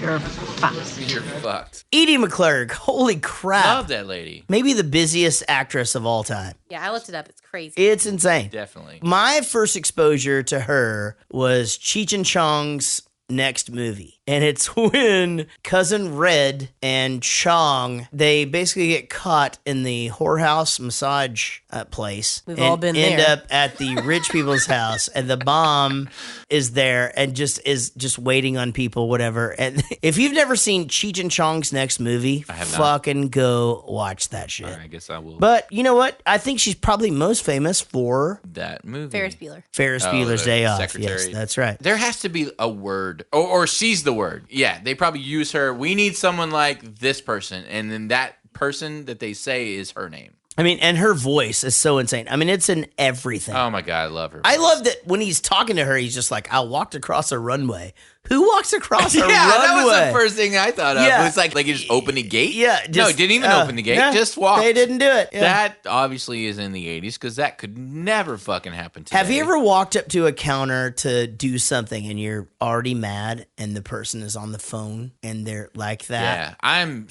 S10: You're fucked.
S2: You're fucked.
S9: Edie McClurg, holy crap.
S2: Love that lady.
S9: Maybe the busiest actress of all time.
S5: Yeah, I looked it up. It's crazy.
S9: It's insane.
S2: Definitely.
S9: My first exposure to her was Cheech and Chong's next movie. And it's when Cousin Red and Chong, they basically get caught in the whorehouse massage place.
S5: We've
S9: and
S5: all been
S9: end
S5: there.
S9: up at the rich people's house, and the bomb is there and just waiting on people, whatever. And if you've never seen Cheech and Chong's next movie,
S2: I have not.
S9: fucking go watch that shit.
S2: All right, I guess I will.
S9: But you know what? I think she's probably most famous for
S2: That movie.
S5: Ferris Bueller.
S9: Ferris Bueller's
S2: the
S9: Day Off.
S2: secretary.
S9: Yes, that's right.
S2: There has to be a word, or she's the word. Yeah, they probably use her. We need someone like this person, and then that person that they say is her name.
S9: I mean, and her voice is so insane. I mean, it's in everything.
S2: Oh my God, I love her.
S9: I love that when he's talking to her, he's just like, I walked across a runway. Who walks across a runway?
S2: That was the first thing I thought of.
S9: Yeah.
S2: It was like he just opened a gate?
S9: Yeah.
S2: No, he didn't even open the gate.
S9: no,
S2: just walked.
S9: They didn't do it. Yeah.
S2: That obviously is in the 80s because that could never fucking happen today.
S9: Have you ever walked up to a counter to do something and you're already mad and the person is on the phone and they're like that?
S2: Yeah, I'm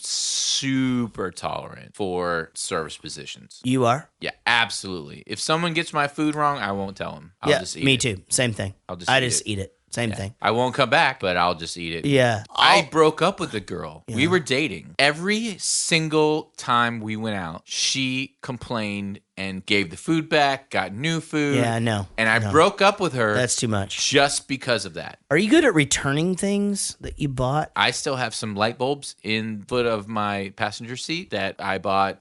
S2: super tolerant for service positions.
S9: You are?
S2: Yeah, absolutely. If someone gets my food wrong, I won't tell them. I'll
S9: Yeah,
S2: just eat
S9: me
S2: it.
S9: too. Same thing.
S2: I'll just
S9: I
S2: eat
S9: just
S2: it.
S9: eat it. Same thing.
S2: I won't come back, but I'll just eat it.
S9: Yeah.
S2: I broke up with a girl. We were dating. Every single time we went out, she complained and gave the food back, got new food.
S9: Yeah, no.
S2: And I
S9: no.
S2: broke up with her.
S9: That's too much.
S2: Just because of that.
S9: Are you good at returning things that you bought?
S2: I still have some light bulbs in the foot of my passenger seat that I bought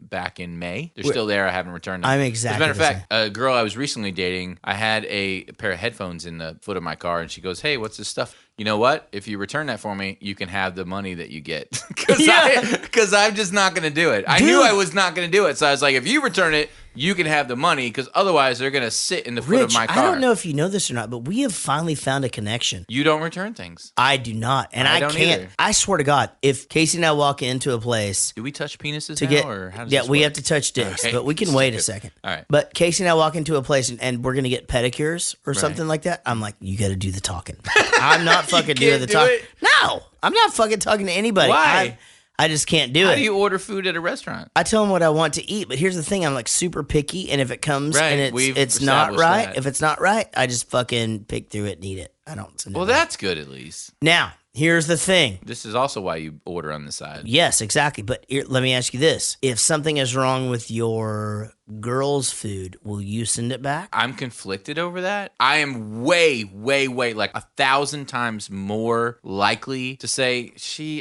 S2: back in May. They're still there. I haven't returned them.
S9: I'm exactly
S2: As a matter of
S9: the
S2: fact, a girl I was recently dating, I had a pair of headphones in the foot of my car, and she goes, "Hey, what's this stuff?" You know what? If you return that for me, you can have the money that you get. Because I'm just not going to do it. I knew I was not going to do it. So I was like, if you return it, you can have the money because otherwise they're going to sit in the foot of my car.
S9: I don't know if you know this or not, but we have finally found a connection.
S2: You don't return things.
S9: I do not. And
S2: I
S9: I
S2: don't
S9: can't.
S2: either.
S9: I swear to God, if Casey and I walk into a place
S2: Do we touch penises
S9: to
S2: now,
S9: get,
S2: or how does
S9: yeah,
S2: this
S9: we
S2: work?
S9: have to touch dicks,
S2: Okay.
S9: but we can wait a second.
S2: All right.
S9: But Casey and I walk into a place and we're going to get pedicures or something like that. I'm like, you got to do the talking. I'm not fucking doing the
S2: do
S9: talking.
S2: it?
S9: No, I'm not fucking talking to anybody.
S2: Why?
S9: I just can't do
S2: How
S9: it.
S2: do you order food at a restaurant?
S9: I tell them what I want to eat, but here's the thing: I'm like super picky, and if it comes
S2: Right,
S9: and
S2: we've
S9: it's not
S2: established
S9: right,
S2: that.
S9: if it's not right, I just fucking pick through it and eat it. I don't. Send it
S2: Well,
S9: back.
S2: that's good at least.
S9: Now, here's the thing.
S2: This is also why you order on the side.
S9: Yes, exactly. But let me ask you this: if something is wrong with your girl's food, will you send it back?
S2: I'm conflicted over that. I am way, like 1,000 times more likely to say,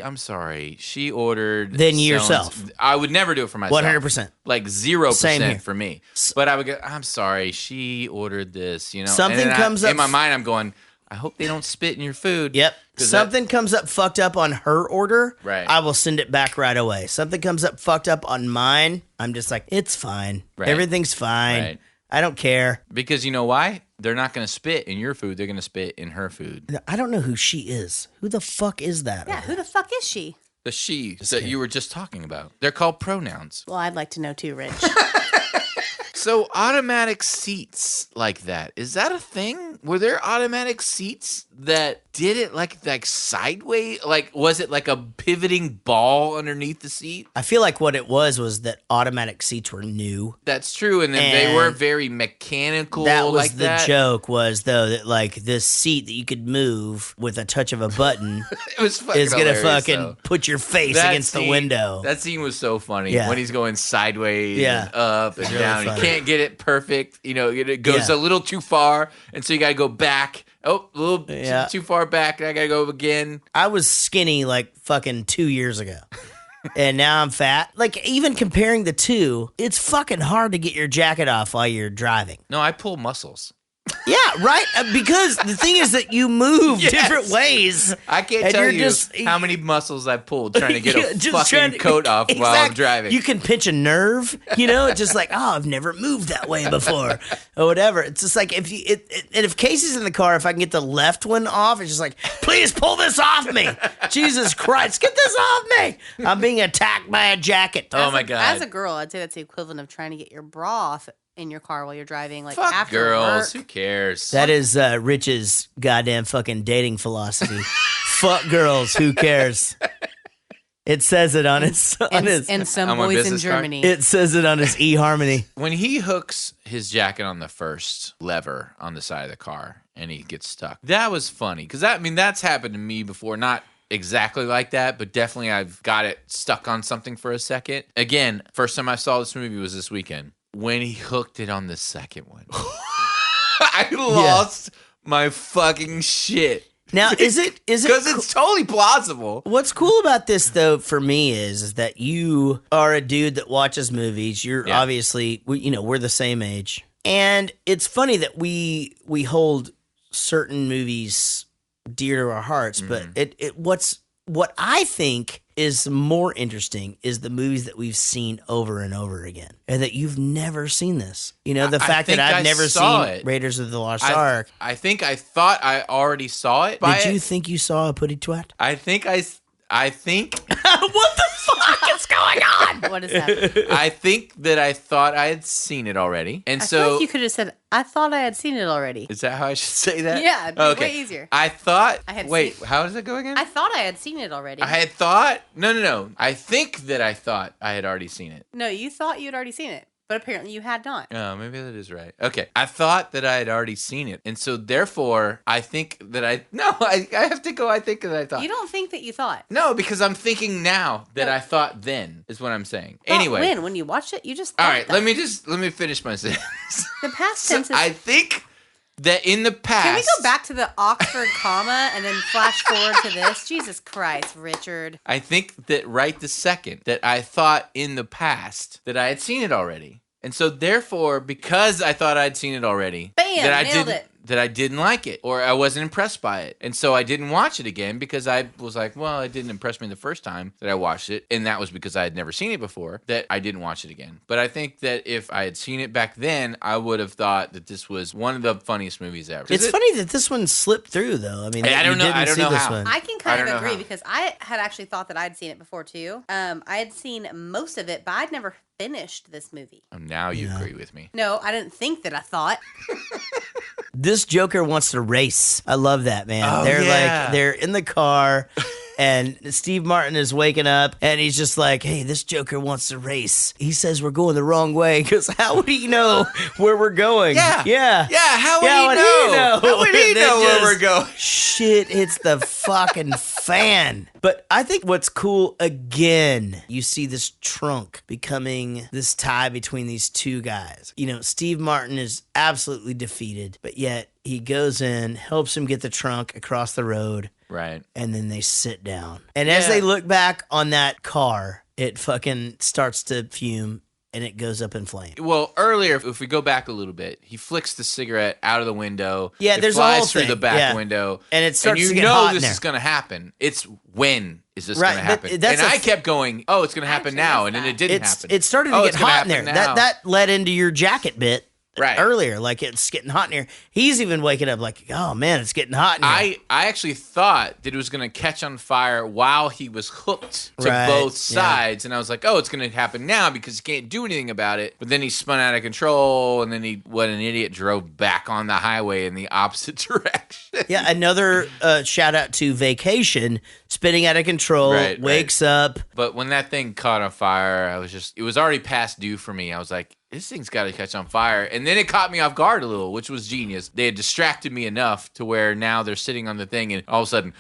S2: I'm sorry, she ordered.
S9: Than
S2: so-and-so."
S9: yourself.
S2: I would never do it for myself.
S9: 100%.
S2: Like
S9: Same
S2: 0%
S9: here.
S2: for me. But I would go, I'm sorry, she ordered this, you know.
S9: Something
S2: And then
S9: comes up-
S2: in my mind, I'm going, I hope they don't spit in your food.
S9: Yep.
S2: 'Cause
S9: Something comes up fucked up on her order,
S2: Right.
S9: I will send it back right away. Something comes up fucked up on mine, I'm just like, it's fine.
S2: Right.
S9: Everything's fine.
S2: Right.
S9: I don't care.
S2: Because you know why? They're not going to spit in your food. They're going to spit in her food.
S9: I don't know who she is. Who the fuck is that?
S5: Yeah, who the fuck is she?
S2: The she that you were just talking about. They're called pronouns.
S5: Well, I'd like to know too, Rich.
S2: So automatic seats like that, is that a thing? Were there automatic seats that did it like sideways? Like, was it like a pivoting ball underneath the seat?
S9: I feel like what it was that automatic seats were new.
S2: That's true. And then they were very mechanical.
S9: That was
S2: like
S9: the
S2: that.
S9: joke was, though, that like this seat that you could move with a touch of a button
S2: It was fucking
S9: is going to
S2: hilarious,
S9: fucking
S2: though.
S9: put your face
S2: That
S9: against the
S2: scene-
S9: window.
S2: That scene was so funny
S9: Yeah.
S2: when he's going sideways
S9: Yeah.
S2: and up and
S9: Really
S2: down.
S9: funny.
S2: He can't get it perfect. You know, it goes
S9: Yeah.
S2: a little too far, and so you got to go back. Oh, a little
S9: Yeah.
S2: too far back. I got to go again.
S9: I was skinny like fucking 2 years ago. And now I'm fat. Like, even comparing the two, it's fucking hard to get your jacket off while you're driving.
S2: No, I pull muscles.
S9: Yeah, right? Because the thing is that you move
S2: Yes.
S9: different ways.
S2: I can't
S9: And
S2: tell
S9: you're
S2: you
S9: just-
S2: how many muscles I pulled trying to get
S9: Yeah,
S2: a
S9: just
S2: fucking
S9: trying to-
S2: coat off while I'm
S9: Exactly.
S2: driving.
S9: You can pinch a nerve, you know, it's just like, oh, I've never moved that way before, or whatever. It's just like if and if Casey's in the car, if I can get the left one off, it's just like, please pull this off me, Jesus Christ, get this off me. I'm being attacked by a jacket.
S2: Oh my God.
S5: As a girl, I'd say that's the equivalent of trying to get your bra off in your car while you're driving. Like
S2: Fuck
S5: after
S2: girls. Who
S5: work.
S2: cares?
S9: That is Rich's goddamn fucking dating philosophy. Fuck girls, who cares? It says it on his
S5: and some
S2: on my
S5: boys in
S2: business card?
S5: Germany.
S9: It says it on his eHarmony.
S2: When he hooks his jacket on the first lever on the side of the car and he gets stuck, that was funny because that's happened to me before. Not exactly like that, but definitely I've got it stuck on something for a second. Again, first time I saw this movie was this weekend. When he hooked it on the second one, I lost my fucking shit.
S9: Now, is it
S2: because it's totally plausible.
S9: What's cool about this, though, for me is that you are a dude that watches movies. You're obviously, we're the same age, and it's funny that we hold certain movies dear to our hearts. But what I think is more interesting is the movies that we've seen over and over again, and that you've never seen this. The fact that I've never seen Raiders of the Lost Ark.
S2: I think I thought I already saw it.
S9: Did you think you saw a putty twat?
S2: I think.
S9: What the fuck is going on?
S5: What is that?
S2: I think that I thought I had seen it already, and
S5: I
S2: so
S5: feel like you could have said, "I thought I had seen it already."
S2: Is that how I should say that?
S5: Yeah, it'd be way easier.
S2: I thought.
S5: Wait,
S2: how does it go again?
S5: I thought I had seen it already.
S2: I had thought. No. I think that I thought I had already seen it.
S5: No, you thought you'd already seen it. But apparently you had not.
S2: Oh, maybe that is right. Okay. I thought that I had already seen it. And so therefore, I think that I have to go, I think that I thought.
S5: You don't think that you thought.
S2: No, because I'm thinking now that I thought then, is what I'm saying. Anyway.
S5: When you watched it, you just thought
S2: all right,
S5: that.
S2: let me finish my sentence.
S5: The past tense is...
S2: I think that in the past...
S5: Can we go back to the Oxford comma and then flash forward to this? Jesus Christ, Richard.
S2: I think that right the second that I thought in the past that I had seen it already. And so therefore, because I thought I'd seen it already...
S5: Bam, nailed it.
S2: That I didn't like it or I wasn't impressed by it. And so I didn't watch it again because I was like, well, it didn't impress me the first time that I watched it. And that was because I had never seen it before, that I didn't watch it again. But I think that if I had seen it back then, I would have thought that this was one of the funniest movies ever.
S9: It's funny that this one slipped through, though. I mean,
S2: I don't know how.
S5: I can kind of agree because I had actually thought that I'd seen it before, too. I had seen most of it, but I'd never finished this movie.
S2: Oh, now you agree with me.
S5: No, I didn't think that I thought.
S9: This Joker wants to race. I love that, man.
S2: Oh,
S9: they're in the car and Steve Martin is waking up and he's just like, hey, this Joker wants to race. He says we're going the wrong way because how would he know where we're going?
S2: Yeah. How would he know?
S9: How
S2: would he know where we're going?
S9: Shit hits the fucking fan. But I think what's cool, again, you see this trunk becoming this tie between these two guys. Steve Martin is absolutely defeated, but yet he goes in, helps him get the trunk across the road.
S2: Right.
S9: And then they sit down. And as they look back on that car, it fucking starts to fume and it goes up in flames.
S2: Well, earlier, if we go back a little bit, he flicks the cigarette out of the window.
S9: Yeah, there's a whole
S2: flies through
S9: thing.
S2: the back window.
S9: And it starts to get hot in there.
S2: This is going to happen. It's when is this going to happen?
S9: And
S2: I kept going, oh, it's going to happen now. And then it didn't happen.
S9: It started to get hot in there. That led into your jacket bit.
S2: Right.
S9: Earlier, like it's getting hot in here. He's even waking up like, oh man, it's getting hot in here.
S2: I actually thought that it was going to catch on fire while he was hooked to both sides. And I was like, oh, it's going to happen now because he can't do anything about it. But then he spun out of control and then what an idiot, drove back on the highway in the opposite direction.
S9: Yeah, another shout out to Vacation, spinning out of control, wakes up.
S2: But when that thing caught on fire, it was already past due for me. I was like, this thing's got to catch on fire. And then it caught me off guard a little, which was genius. They had distracted me enough to where now they're sitting on the thing and all of a sudden,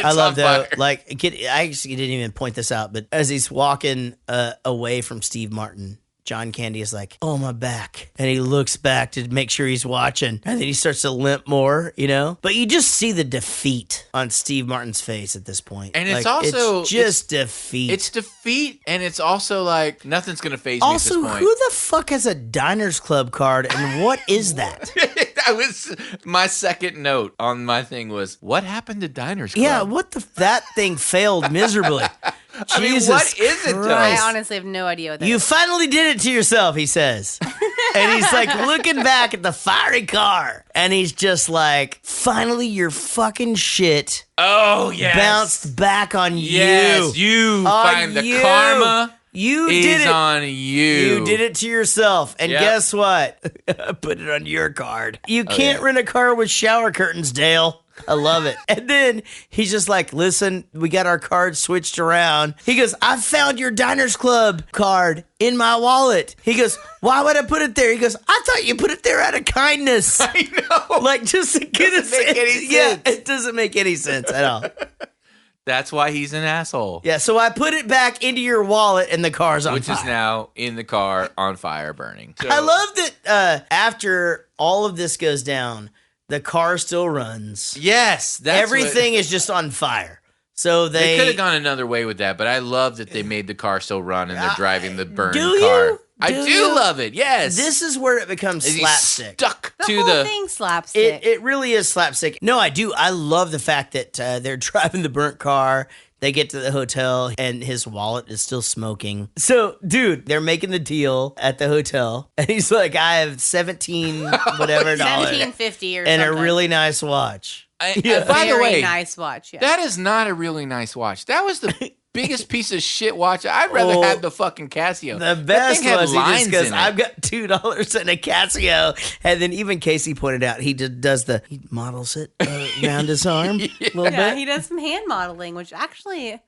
S9: I love that. Like, I actually didn't even point this out, but as he's walking away from Steve Martin, John Candy is like, oh, my back. And he looks back to make sure he's watching. And then he starts to limp more, But you just see the defeat on Steve Martin's face at this point.
S2: And it's also...
S9: It's just defeat.
S2: It's defeat, and it's also like, nothing's going to faze me at this point.
S9: Also, who the fuck has a Diners Club card, and what is that?
S2: My second note on my thing was, what happened to Diners Club?
S9: Yeah, that thing failed miserably. Jesus
S2: what is it, though?
S5: I honestly have no idea what that is.
S9: You finally did it to yourself, he says. And he's like looking back at the fiery car. And he's just like, finally your fucking shit bounced back on you.
S2: Yes, you find the karma.
S9: You did it
S2: on you.
S9: You did it to yourself. And guess what? Put it on your card. You can't rent a car with shower curtains, Dale. I love it. And then he's just like, listen, we got our cards switched around. He goes, I found your Diners Club card in my wallet. He goes, why would I put it there? He goes, I thought you put it there out of kindness.
S2: I know.
S9: Like, just to get us.
S2: Doesn't make any sense.
S9: Yeah, it doesn't make any sense at all.
S2: That's why he's an asshole.
S9: Yeah, so I put it back into your wallet and the car's on
S2: Which
S9: fire.
S2: is now in the car on fire burning. So,
S9: I love that after all of this goes down, the car still runs.
S2: Yes. That's
S9: Everything is just on fire. So
S2: They could have gone another way with that, but I love that they made the car still run and they're driving the burned car. I do love it. Yes.
S9: This is where it becomes
S2: He's
S9: slapstick.
S2: Stuck
S5: The
S2: to
S5: whole
S2: the
S5: thing slapstick.
S9: It really is slapstick. No, I do. I love the fact that they're driving the burnt car. They get to the hotel and his wallet is still smoking. So, dude, they're making the deal at the hotel. And he's like, I have 17 whatever dollars.
S5: $17.50 or
S9: and
S5: something.
S9: a really nice watch.
S2: by
S5: Very
S2: the way,
S5: nice watch. Yeah.
S2: that is not a really nice watch. That was the biggest piece of shit watch. I'd rather
S9: Oh,
S2: have the fucking Casio.
S9: The
S2: That
S9: best
S2: thing had
S9: was he just
S2: lines
S9: goes,
S2: in it.
S9: I've got $2 and a Casio. And then even Casey pointed out, he models it around his arm a little
S5: Yeah,
S9: bit.
S5: he does some hand modeling, which actually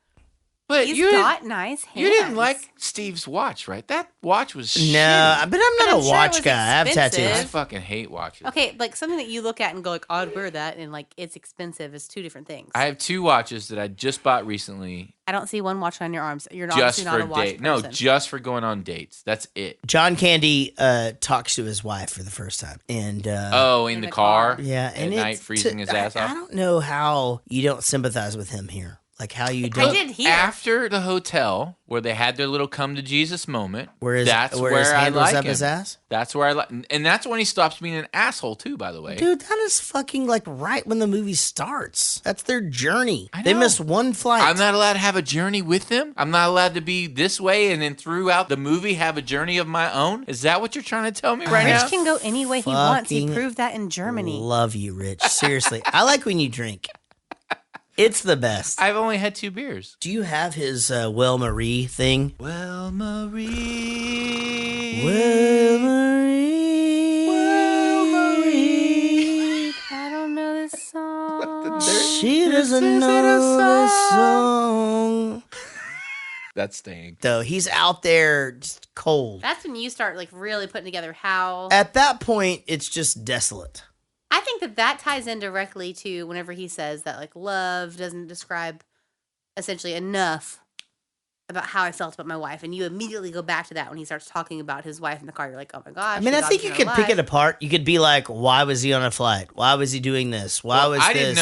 S2: But
S5: he's
S2: you
S5: got nice hands.
S2: You didn't like Steve's watch, right? That watch was
S9: No,
S2: shitty.
S9: but I'm not
S5: I'm
S9: a
S5: sure it
S9: watch
S5: was
S9: guy. I have
S5: expensive.
S2: I
S9: tattoos.
S2: fucking hate watches.
S5: Okay, like something that you look at and go like, I'd wear that, and like it's expensive is two different things.
S2: I have two watches that I just bought recently
S5: I don't see one watch on your arms. You're
S2: just
S5: obviously
S2: for
S5: not a watch
S2: date. No,
S5: person.
S2: just for going on dates. That's it.
S9: John Candy talks to his wife for the first time. And
S2: In the car.
S9: yeah,
S2: At
S9: and
S2: night,
S9: it's
S2: freezing his ass
S9: I
S2: off.
S9: don't know how you don't sympathize with him here. Like how you don't.
S5: I did hear.
S2: After the hotel where they had their little come to Jesus moment,
S9: where
S2: that's
S9: his
S2: where I
S9: hand was
S2: like
S9: up
S2: him.
S9: his ass?
S2: That's where I like, and that's when he stops being an asshole too. By the way,
S9: Dude, that is fucking like right when the movie starts. That's their journey.
S2: I
S9: They
S2: know.
S9: missed one flight.
S2: I'm not allowed to have a journey with him. I'm not allowed to be this way and then throughout the movie have a journey of my own. Is that what you're trying to tell me right now?
S5: Rich can go any way he wants. He
S9: Fucking
S5: proved that in Germany.
S9: Love you, Rich. Seriously. I like when you drink. It's the best.
S2: I've only had 2 beers.
S9: Do you have his Well Marie thing?
S2: Well, Marie.
S9: Well Marie. Well Marie.
S5: I don't know this song.
S9: She doesn't know the song.
S2: That's staying.
S9: Though he's out there just cold.
S5: That's when you start like really putting together how.
S9: At that point, it's just desolate.
S5: I think that ties in directly to whenever he says that like love doesn't describe essentially enough about how I felt about my wife, and you immediately go back to that when he starts talking about his wife in the car. You're like, oh my gosh.
S9: I mean, I think you could pick it apart. You could be like, why was he on a flight? Why was he doing this? Why was
S2: I
S9: this?
S2: didn't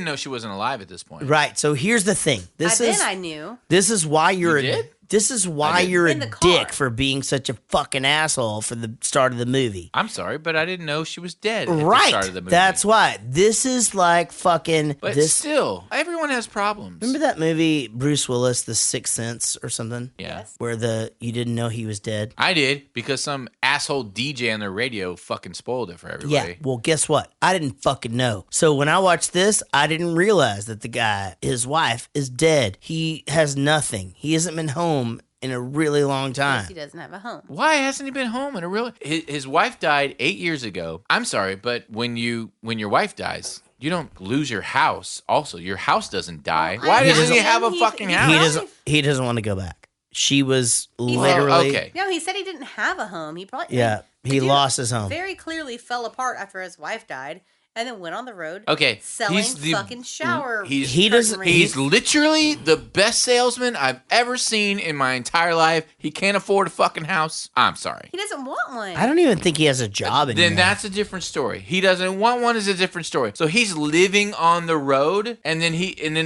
S2: know she wasn't alive at this point.
S9: Right. So here's the thing.
S5: I knew.
S9: This is why you're
S2: You did?
S9: This is why
S2: didn't.
S9: you're a
S5: In the car.
S9: dick for being such a fucking asshole for the start of the movie.
S2: I'm sorry, but I didn't know she was dead at the
S9: Right.
S2: start of the movie.
S9: That's why. This is like fucking
S2: But
S9: this.
S2: still, everyone has problems.
S9: Remember that movie Bruce Willis, The Sixth Sense or something?
S2: Yeah.
S5: Yes.
S9: Where you didn't know he was dead?
S2: I did because some asshole DJ on the radio fucking spoiled it for everybody.
S9: Yeah. Well, guess what? I didn't fucking know. So when I watched this, I didn't realize that the guy, his wife, is dead. He has nothing. He hasn't been home in a really long time.
S5: He doesn't have a home.
S2: Why hasn't he been home in a real? His wife died 8 years ago. I'm sorry, but when your wife dies, you don't lose your house. Also, your house doesn't die.
S5: Well,
S2: Why
S5: I
S2: doesn't he
S5: understand
S2: have a fucking
S5: he
S2: house?
S9: He doesn't want to go back. She was
S5: He's-
S9: literally
S2: okay.
S5: No, he said he didn't have a home. He probably
S9: Yeah,
S5: the
S9: he
S5: dude
S9: lost his home.
S5: Very clearly fell apart after his wife died, and then went on the road.
S2: Okay,
S5: selling
S2: he's the-
S5: fucking shower.
S2: He
S5: curtain
S9: doesn't-
S5: rings.
S2: He's literally the best salesman I've ever seen in my entire life. He can't afford a fucking house. I'm sorry.
S5: He doesn't want one.
S9: I don't even think he has a job anymore.
S2: Then that's a different story. He doesn't want one is a different story. So he's living on the road, and then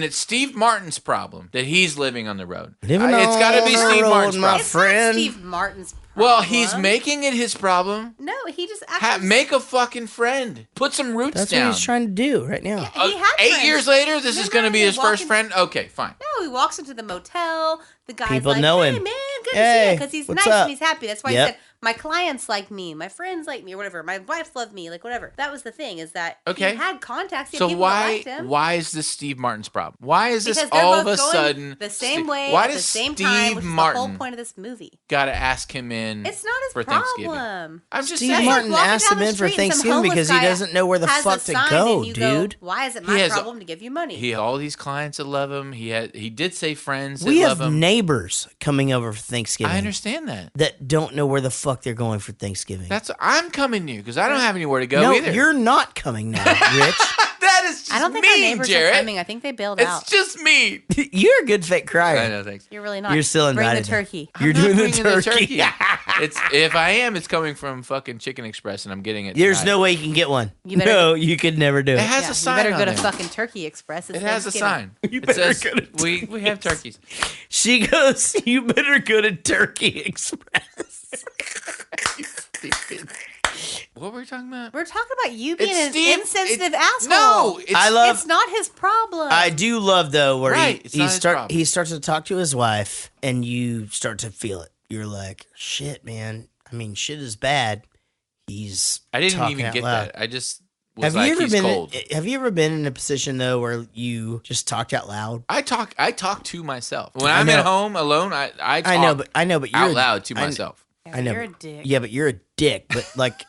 S2: it's Steve Martin's problem that he's living on the road.
S9: Living
S2: It's got to be
S9: on the
S2: Steve
S9: road,
S2: Martin's
S9: my
S2: problem.
S5: It's
S9: friend.
S5: not Steve Martin's problem.
S2: Well, he's making it his problem.
S5: No, he just actually
S2: Make a fucking friend. Put some roots
S9: That's
S2: down.
S9: what he's trying to do right now.
S5: He had
S2: 8
S5: friends.
S2: years later, this is
S5: Remember
S2: going to be
S5: they
S2: his
S5: walk
S2: first
S5: in-
S2: friend? Okay, fine.
S5: No, he walks into the motel. The guy's
S9: People
S5: like,
S9: know
S5: hey,
S9: him.
S5: man, good to see
S9: Hey,
S5: you. Because he's
S9: what's
S5: nice
S9: up?
S5: and he's happy. That's why
S9: Yep.
S5: he said, my clients like me, my friends like me, or whatever. My wife loved me, like whatever. That was the thing, is that he had contacts. He had
S2: So
S5: people that liked him.
S2: why is this Steve Martin's problem? Why is this
S5: Because they're
S2: all
S5: both
S2: of a
S5: going
S2: sudden
S5: the same way
S2: why
S5: at the
S2: does
S5: same
S2: Steve
S5: time, which is
S2: Martin
S5: the whole point of this movie?
S2: Got to ask him in?
S5: It's not his
S2: for
S5: problem.
S2: Thanksgiving. I'm just
S9: Steve
S2: saying.
S9: Martin
S5: Walking
S9: asked
S5: down
S9: him
S5: the
S9: in for
S5: street and some
S9: Thanksgiving because he
S5: homeless guy
S9: doesn't know where the
S5: has
S9: fuck
S5: a
S9: to
S5: sign
S9: go,
S5: and you
S9: dude.
S5: Go, why is it
S2: He
S5: my
S2: has
S5: problem to give you money?
S2: He had all these clients that love him. He did say friends that
S9: We
S2: love
S9: have
S2: him.
S9: neighbors coming over for Thanksgiving.
S2: I understand that.
S9: That don't know where the fuck they're going for Thanksgiving.
S2: I'm coming to because I don't have anywhere to go
S9: no,
S2: either.
S9: you're not coming now, Rich.
S2: That is just
S5: I don't think
S2: mean,
S5: our neighbors
S2: Jaret.
S5: are coming. I think they bailed out.
S2: It's just me.
S9: You're a good fake crier.
S2: I know, thanks.
S5: You're really not.
S9: You're still
S5: Bring
S9: invited.
S5: the turkey.
S9: You're
S2: I'm not
S9: doing the
S2: bringing
S9: turkey.
S2: It's if I am, it's coming from fucking Chicken Express, and I'm getting it.
S9: There's
S2: tonight.
S9: no way you can get one.
S5: You better
S9: No, you could never do it.
S2: It has
S5: Yeah,
S2: a sign.
S5: you better
S2: on
S5: go to
S2: there.
S5: fucking Turkey Express. It's
S2: It has a
S5: Thanksgiving.
S2: sign.
S9: You
S2: It
S9: better
S2: says
S9: go to
S2: we have turkeys.
S9: She goes, you better go to Turkey Express.
S2: Stupid. What were we talking about?
S5: We're talking about you being
S2: It's
S5: an
S2: Steve-
S5: insensitive
S2: it-
S5: asshole.
S2: No,
S5: it's not his problem.
S9: I do love though where
S2: Right, it's not his problem.
S9: he starts to talk to his wife and you start to feel it. You're like, shit, man. I mean, shit is bad. He's
S2: I didn't
S9: talking
S2: even
S9: out
S2: get
S9: loud.
S2: that. I just was
S9: Have
S2: like,
S9: you ever
S2: he's
S9: been?
S2: cold.
S9: Have you ever been in a position though where you just talked out loud?
S2: I talk to myself when
S9: I
S2: I'm
S9: know.
S2: at home alone. I talk
S9: I know, but you're
S2: out loud to myself.
S9: I know.
S5: You're a dick.
S9: Yeah, but you're a dick. But like,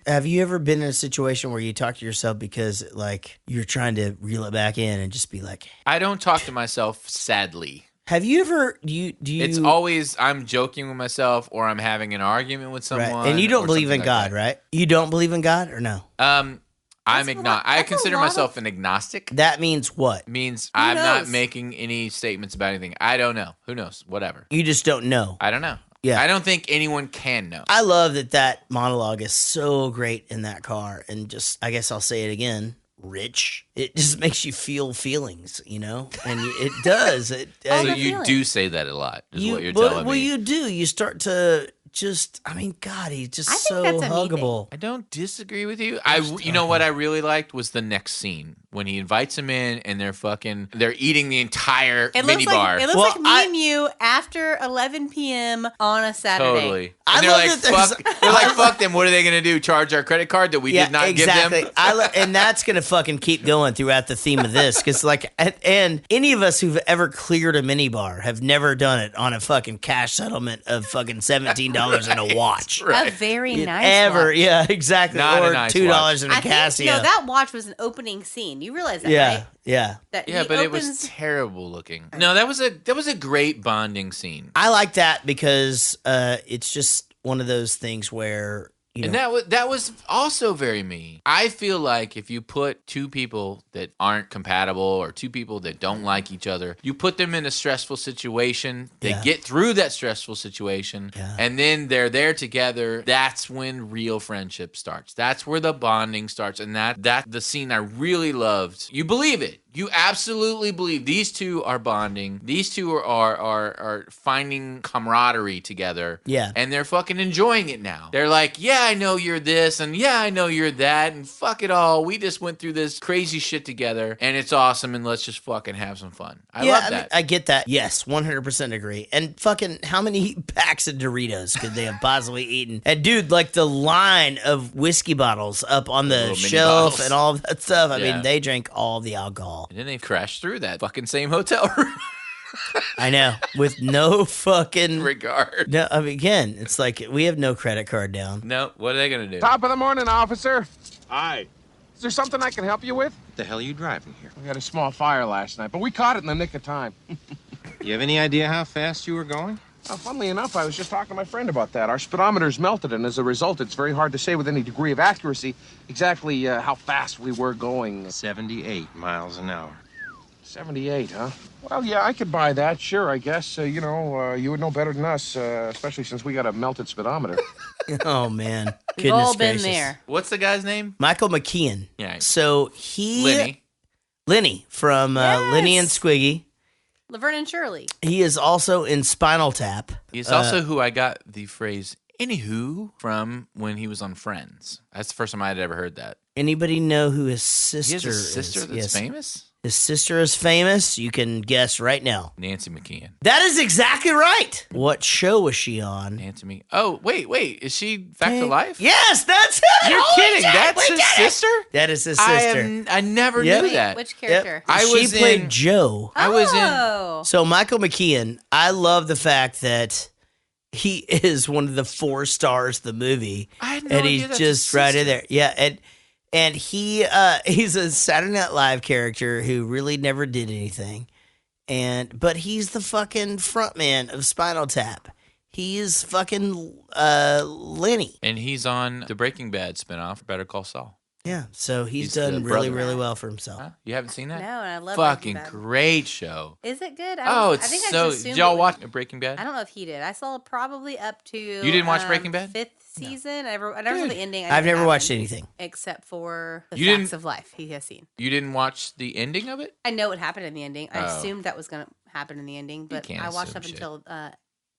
S9: have you ever been in a situation where you talk to yourself because like you're trying to reel it back in and just be like,
S2: I don't talk to myself sadly.
S9: have you ever? Do you?
S2: It's always I'm joking with myself or I'm having an argument with someone.
S9: Right. And you don't
S2: or
S9: believe in
S2: something
S9: God,
S2: like that.
S9: right? You don't believe in God or no?
S2: I'm
S5: That's
S2: agnostic.
S5: a
S2: I
S5: lot
S2: consider
S5: of-
S2: myself an agnostic.
S9: That means what?
S2: Means I'm not
S5: knows?
S2: making any statements about anything. I don't know. Who knows? Whatever.
S9: You just don't know.
S2: I don't know.
S9: Yeah.
S2: I don't think anyone can know.
S9: I love that monologue is so great in that car. And just, I guess I'll say it again, Rich. It just makes you feel feelings, you know? And it does.
S2: So
S5: the
S2: you
S5: feeling.
S2: do say that a lot, is what you're telling
S9: well,
S2: me.
S9: you do. You start to just, I mean, God, he's just
S5: I think
S9: so
S5: that's a me thing.
S9: huggable.
S2: I don't disagree with you. You know what I really liked was the next scene when he invites him in and they're eating the entire
S5: It
S2: mini
S5: looks
S2: bar.
S5: like it looks
S9: Well,
S5: like me and you after 11 p.m. on a Saturday.
S2: Totally.
S9: I
S2: And they're
S9: love
S2: like,
S9: that there's-
S2: they're like, fuck them. What are they gonna do? Charge our credit card that we did not
S9: exactly.
S2: give them?
S9: And that's gonna fucking keep going throughout the theme of this, because like, and any of us who've ever cleared a minibar have never done it on a fucking cash settlement of fucking $17 and a watch.
S5: A very nice
S9: Ever,
S5: watch.
S9: yeah, exactly.
S2: Not a
S9: or
S2: nice
S9: $2 in a
S5: I think
S9: Casio.
S5: no, that watch was an opening scene. You realize that,
S9: yeah,
S5: right?
S9: yeah.
S5: That
S2: Yeah,
S5: he
S2: but it
S5: opens,
S2: was terrible looking. No, that was a great bonding scene.
S9: I like that because it's just one of those things where you know.
S2: And that was also very me. I feel like if you put two people that aren't compatible or two people that don't like each other, you put them in a stressful situation, they
S9: Yeah.
S2: get through that stressful situation,
S9: Yeah.
S2: and then they're there together. That's when real friendship starts. That's where the bonding starts. And that the scene I really loved. You believe it. You absolutely believe these two are bonding. These two are finding camaraderie together.
S9: Yeah.
S2: And they're fucking enjoying it now. They're like, yeah, I know you're this, and yeah, I know you're that, and fuck it all. We just went through this crazy shit together, and it's awesome, and let's just fucking have some fun. I love that.
S9: mean, I get that. Yes, 100% agree. And fucking, how many packs of Doritos could they have possibly eaten? And dude, like the line of whiskey bottles up on the
S2: Little mini
S9: shelf
S2: bottles.
S9: and all of that stuff. I
S2: Yeah.
S9: mean, they drank all the alcohol.
S2: And then they crashed through that fucking same hotel room.
S9: I know, with no fucking
S2: regard.
S9: No, I mean, again, it's like we have no credit card down.
S2: No, what are they gonna do?
S3: Top of the morning, officer.
S4: Aye.
S3: Is there something I can help you with?
S11: What the hell are you driving here?
S3: We had a small fire last night, but we caught it in the nick of time.
S11: You have any idea how fast you were going?
S3: Funnily enough, I was just talking to my friend about that. Our speedometer's melted, and as a result, it's very hard to say with any degree of accuracy exactly how fast we were going.
S11: 78 miles an hour.
S3: 78, huh? Well, yeah, I could buy that, sure, I guess. You would know better than us, especially since we got a melted speedometer.
S9: Oh, man.
S5: We've
S9: Goodness
S5: all been
S9: gracious.
S5: there.
S2: What's the guy's name?
S9: Michael McKean.
S2: Yeah.
S9: So Lenny from Lenny and Squiggy.
S5: Laverne and Shirley.
S9: He is also in Spinal Tap.
S2: He's also who I got the phrase "anywho" from when he was on Friends. That's the first time I had ever heard that.
S9: Anybody know who his sister
S2: He has a sister
S9: is?
S2: that's
S9: Yes.
S2: famous?
S9: His sister is famous. You can guess right now.
S2: Nancy McKeon.
S9: That is exactly right. What show was she on?
S2: Nancy McKeon. Oh, wait. Is she back to life?
S9: Yes, that's it.
S2: You're
S9: Holy
S2: kidding.
S9: shit,
S2: That's
S9: we
S2: his
S9: did it.
S2: sister?
S9: That is his sister.
S2: I never
S9: Yep.
S2: knew
S5: Wait,
S2: that.
S5: which character?
S9: She played Joe.
S2: I was in.
S5: Oh.
S9: So Michael McKean, I love the fact that he is one of the 4 stars of the movie.
S2: I had no
S9: and
S2: idea
S9: he's
S2: that's
S9: just
S2: his
S9: right in
S2: sister.
S9: there. Yeah, and he's a Saturday Night Live character who really never did anything. But he's the fucking frontman of Spinal Tap. He is fucking Lenny.
S2: And he's on the Breaking Bad spinoff, Better Call Saul.
S9: Yeah, so he's
S2: the
S9: done really,
S2: brother.
S9: really well for himself.
S2: Huh? You haven't seen that?
S5: No, and I love
S2: Fucking
S5: Breaking Bad.
S2: great show.
S5: Is it good?
S2: Oh,
S5: I
S2: it's
S5: think I
S2: so.
S5: just assumed
S2: Did y'all
S5: it was-
S2: watch Breaking Bad?
S5: I don't know if he did. I saw probably up to.
S2: You didn't watch Breaking Bad?
S5: 5th season. I never saw the ending.
S9: I've never watched anything.
S5: except for the
S2: You
S5: facts
S2: didn't-
S5: of life he has seen.
S2: You didn't watch the ending of it?
S5: I know what happened in the ending. I
S2: Oh.
S5: assumed that was going to happen in the ending, but
S2: can't
S5: I watched
S2: assume
S5: up
S2: shit.
S5: until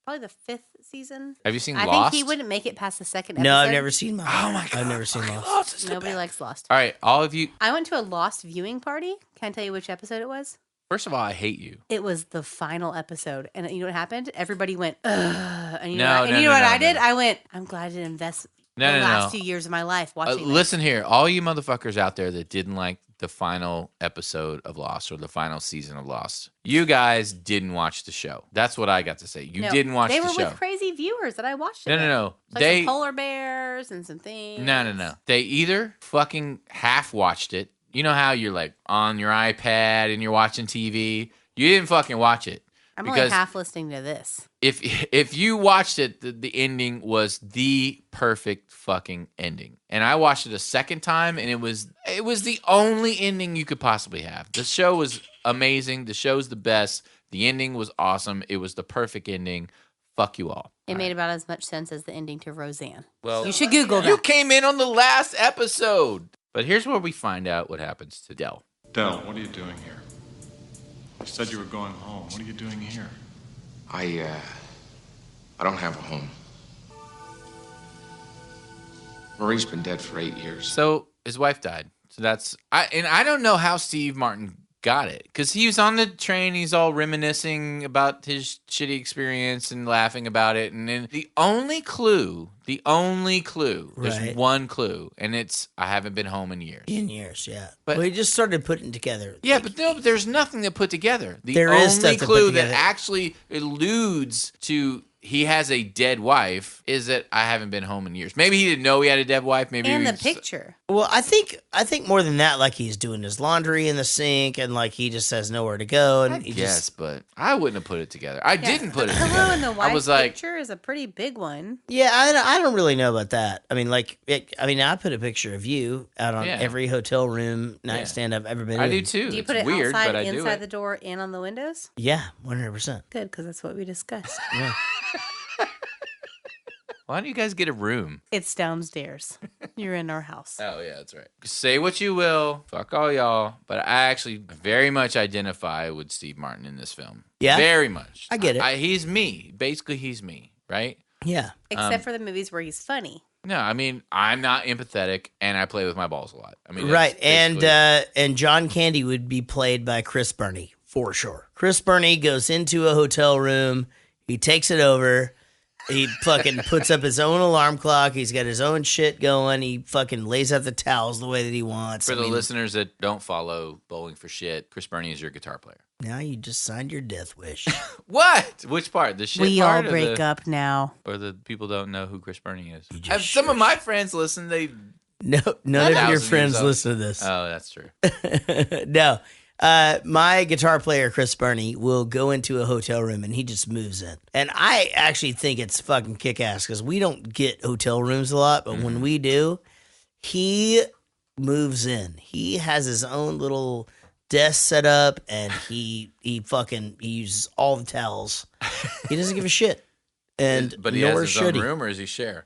S5: probably the 5th season.
S2: Have you seen
S5: I
S2: Lost?
S5: think he wouldn't make it past the 2nd episode.
S9: No, I've never seen Lost.
S2: Oh my god!
S9: I've never seen Lost.
S5: Nobody likes Lost.
S2: All right, all of you.
S5: I went to a Lost viewing party. Can I tell you which episode it was?
S2: First of all, I hate you.
S5: It was the final episode, and you know what happened? Everybody went, ugh. And you
S2: No,
S5: know, what,
S2: no,
S5: and you know
S2: no,
S5: what
S2: no,
S5: I did?
S2: no.
S5: I went, I'm glad I didn't invest
S2: No,
S5: the
S2: no,
S5: last
S2: no.
S5: 2 years of my life watching this.
S2: Listen here, all you motherfuckers out there that didn't like the final episode of Lost or the final season of Lost, you guys didn't watch the show. That's what I got to say. You
S5: No,
S2: didn't watch
S5: they
S2: the
S5: were
S2: show.
S5: with crazy viewers that I watched it
S2: No,
S5: with.
S2: no, no.
S5: Like
S2: They
S5: some polar bears and some things.
S2: no. They either fucking half watched it. You know how you're like on your iPad and you're watching TV. You didn't fucking watch it.
S5: I'm only
S2: because
S5: half listening to this.
S2: if you watched it, the ending was the perfect fucking ending. And I watched it a second time, and it was the only ending you could possibly have. The show was amazing. The show's the best. The ending was awesome. It was the perfect ending. Fuck you all.
S5: It made about as much sense as the ending to Roseanne.
S2: Well,
S5: You should Google that.
S2: You came in on the last episode. But here's where we find out what happens to Del.
S4: Del, what are you doing here? You said you were going home. What are you doing here?
S3: I don't have a home. Marie's been dead for 8 years.
S2: So his wife died. So I don't know how Steve Martin got it, because he was on the train. He's all reminiscing about his shitty experience and laughing about it. And then the only clue, there's
S9: Right.
S2: one clue, and it's I haven't been home in years.
S9: In years, yeah.
S2: But-
S9: But we just started putting together.
S2: Yeah, but there's nothing to put together. The
S9: There
S2: only
S9: is stuff to put
S2: clue that
S9: together.
S2: actually alludes to he has a dead wife is that I haven't been home in years. Maybe he didn't know he had a dead wife. Maybe
S5: And
S2: he
S5: the
S2: was-
S5: picture.
S9: Well, I think more than that, like he's doing his laundry in the sink, and like he just has nowhere to go, and he
S2: Yes,
S9: just
S2: but I wouldn't have put it together. I didn't put it
S5: Hello
S2: together.
S5: and the wife
S2: I was like,
S5: picture is a pretty big one.
S9: yeah. I don't really know about that. I mean, I put a picture of you out on
S2: Yeah.
S9: every hotel room nightstand I've ever been
S2: I
S9: in.
S2: do too.
S5: Do you
S2: It's
S5: put it
S2: weird,
S5: outside,
S2: but I do
S5: inside
S2: it.
S5: the door, and on the windows?
S9: Yeah, 100%.
S5: Good, because that's what we discussed.
S9: Yeah.
S2: Why don't you guys get a room?
S5: It's downstairs. You're in our house.
S2: Oh yeah, that's right. Say what you will, fuck all y'all, but I actually very much identify with Steve Martin in this film.
S9: Yeah?
S2: very much.
S9: I get it.
S2: He's me. Basically, he's me. Right?
S9: Yeah.
S5: Except for the movies where he's funny.
S2: No, I mean I'm not empathetic, and I play with my balls a lot. I mean, that's
S9: Right,
S2: basically-
S9: and John Candy would be played by Chris Burney for sure. Chris Burney goes into a hotel room, he takes it over, he fucking puts up his own alarm clock, he's got his own shit going, he fucking lays out the towels the way that he wants.
S2: For the listeners that don't follow Bowling for Shit, Chris Burney is your guitar player.
S9: Now you just signed your death wish.
S2: What? Which part? The shit
S5: We all
S2: part?
S5: break up now.
S2: Or the people don't know who Chris Burney is?
S9: just
S2: Some of my friends listen. They
S9: No, none of your
S2: 1,000
S9: friends
S2: years old.
S9: listen to this.
S2: Oh, that's true.
S9: No. My guitar player, Chris Burney, will go into a hotel room and he just moves in. And I actually think it's fucking kick ass because we don't get hotel rooms a lot, but when we do, he moves in. He has his own little desk set up and he uses all the towels. He doesn't give a shit. And
S2: But he
S9: nor
S2: has his
S9: should
S2: own
S9: he.
S2: room, or does he share?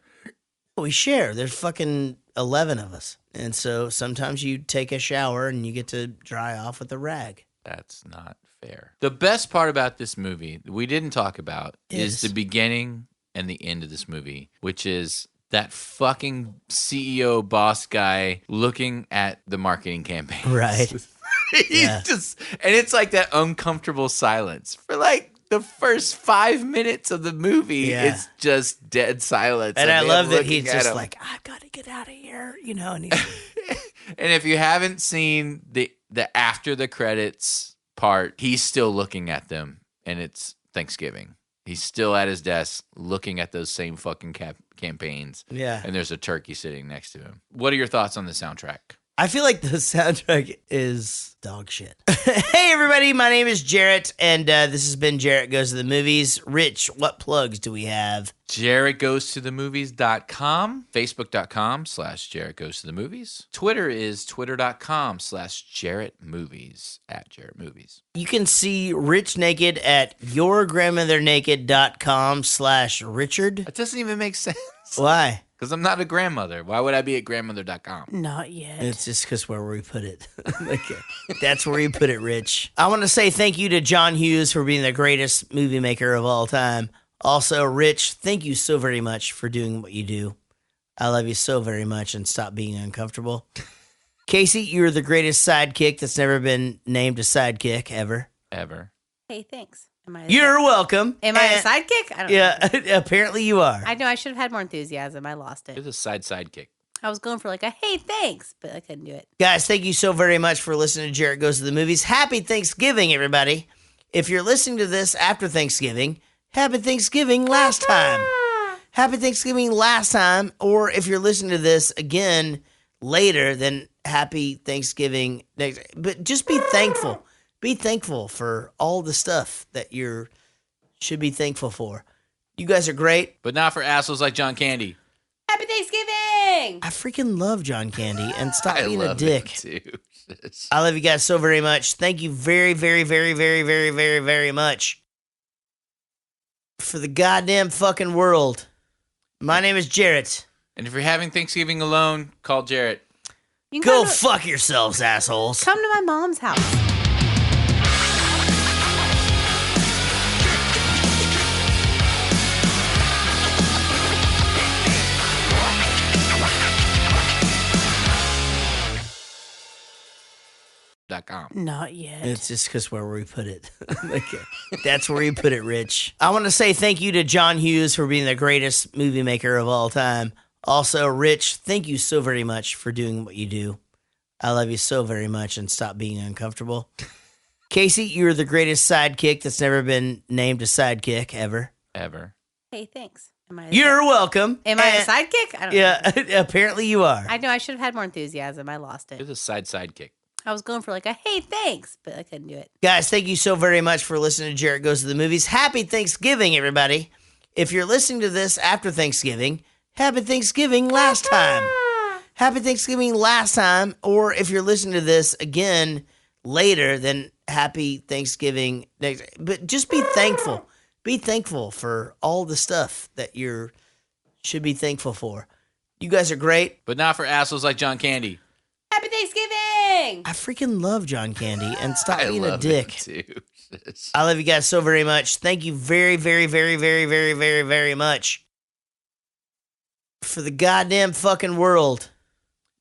S9: We share. There's fucking 11 of us. And so sometimes you take a shower and you get to dry off with a rag.
S2: That's not fair. The best part about this movie we didn't talk about is the beginning and the end of this movie, which is that fucking CEO boss guy looking at the marketing campaign.
S9: Right. Yeah.
S2: And it's like that uncomfortable silence for like the first 5 minutes of the movie.
S9: Yeah.
S2: It's just dead silence.
S9: And I
S2: they're
S9: love that
S2: looking
S9: he's
S2: at
S9: just
S2: him.
S9: like, I've got to get out of here, and he's
S2: And if you haven't seen the after the credits part, he's still looking at them, and it's Thanksgiving. He's still at his desk looking at those same fucking campaigns.
S9: Yeah.
S2: And there's a turkey sitting next to him. What are your thoughts on the soundtrack?
S9: I feel like the soundtrack is dog shit. Hey, everybody. My name is Jaret, and this has been Jaret Goes to the Movies. Rich, what plugs do we have?
S2: JaretGoesToTheMovies.com, Facebook.com/JaretGoesToTheMovies. Twitter is Twitter.com/JaretMovies, @JaretMovies.
S9: You can see Rich naked at yourgrandmothernaked.com/Richard.
S2: That doesn't even make sense.
S9: Why?
S2: Because I'm not a grandmother. Why would I be at grandmother.com?
S5: Not yet.
S9: It's just because where we put it. Okay. That's where you put it, Rich. I want to say thank you to John Hughes for being the greatest movie maker of all time. Also, Rich, thank you so very much for doing what you do. I love you so very much, and stop being uncomfortable. Casey, you're the greatest sidekick that's never been named a sidekick ever.
S2: Ever.
S5: Hey, thanks.
S9: You're welcome.
S5: Am I a sidekick? I don't know.
S9: Yeah, apparently you are.
S5: I know I should have had more enthusiasm. I lost it.
S2: You're the sidekick.
S5: I was going for like a hey, thanks, but I couldn't do it.
S9: Guys, thank you so very much for listening to Jaret Goes to the Movies. Happy Thanksgiving, everybody. If you're listening to this after Thanksgiving, happy Thanksgiving last time. Happy Thanksgiving last time. Or if you're listening to this again later, then happy Thanksgiving next. But just be thankful. Be thankful for all the stuff that you should be thankful for. You guys are great.
S2: But not for assholes like John Candy.
S5: Happy Thanksgiving!
S9: I freaking love John Candy, and stop
S2: I
S9: being a
S2: love
S9: dick.
S2: him too.
S9: I love you guys so very much. Thank you very, very, very, very, very, very, very much for the goddamn fucking world. My name is Jaret.
S2: And if you're having Thanksgiving alone, call Jaret.
S5: You can
S9: Go
S5: come to-
S9: fuck yourselves, assholes.
S5: Come to my mom's house. Not yet.
S9: It's just because where we put it. Okay. That's where you put it, Rich. I want to say thank you to John Hughes for being the greatest movie maker of all time. Also, Rich, thank you so very much for doing what you do. I love you so very much, and stop being uncomfortable. Casey, you're the greatest sidekick that's never been named a sidekick ever.
S2: Ever.
S5: Hey, thanks.
S9: You're welcome.
S5: Am I a sidekick? I don't know.
S9: Yeah, apparently you are.
S5: I know I should have had more enthusiasm. I lost
S2: You're
S5: it.
S2: the sidekick.
S5: I was going for like a hey, thanks, but I couldn't do it.
S9: Guys, thank you so very much for listening to Jaret Goes to the Movies. Happy Thanksgiving, everybody. If you're listening to this after Thanksgiving, happy Thanksgiving last time. Happy Thanksgiving last time. Or if you're listening to this again later, then happy Thanksgiving next. But just be thankful. Be thankful for all the stuff that you should be thankful for. You guys are great.
S2: But not for assholes like John Candy.
S5: Happy Thanksgiving!
S9: I freaking love John Candy, and stop
S2: I
S9: being a
S2: love
S9: dick.
S2: him too.
S9: I love you guys so very much. Thank you very, very, very, very, very, very, very much for the goddamn fucking world.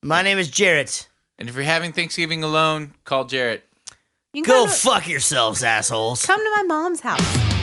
S9: My name is Jaret.
S2: And if you're having Thanksgiving alone, call Jaret.
S5: You can
S9: Go
S5: come to-
S9: fuck yourselves, assholes.
S5: Come to my mom's house.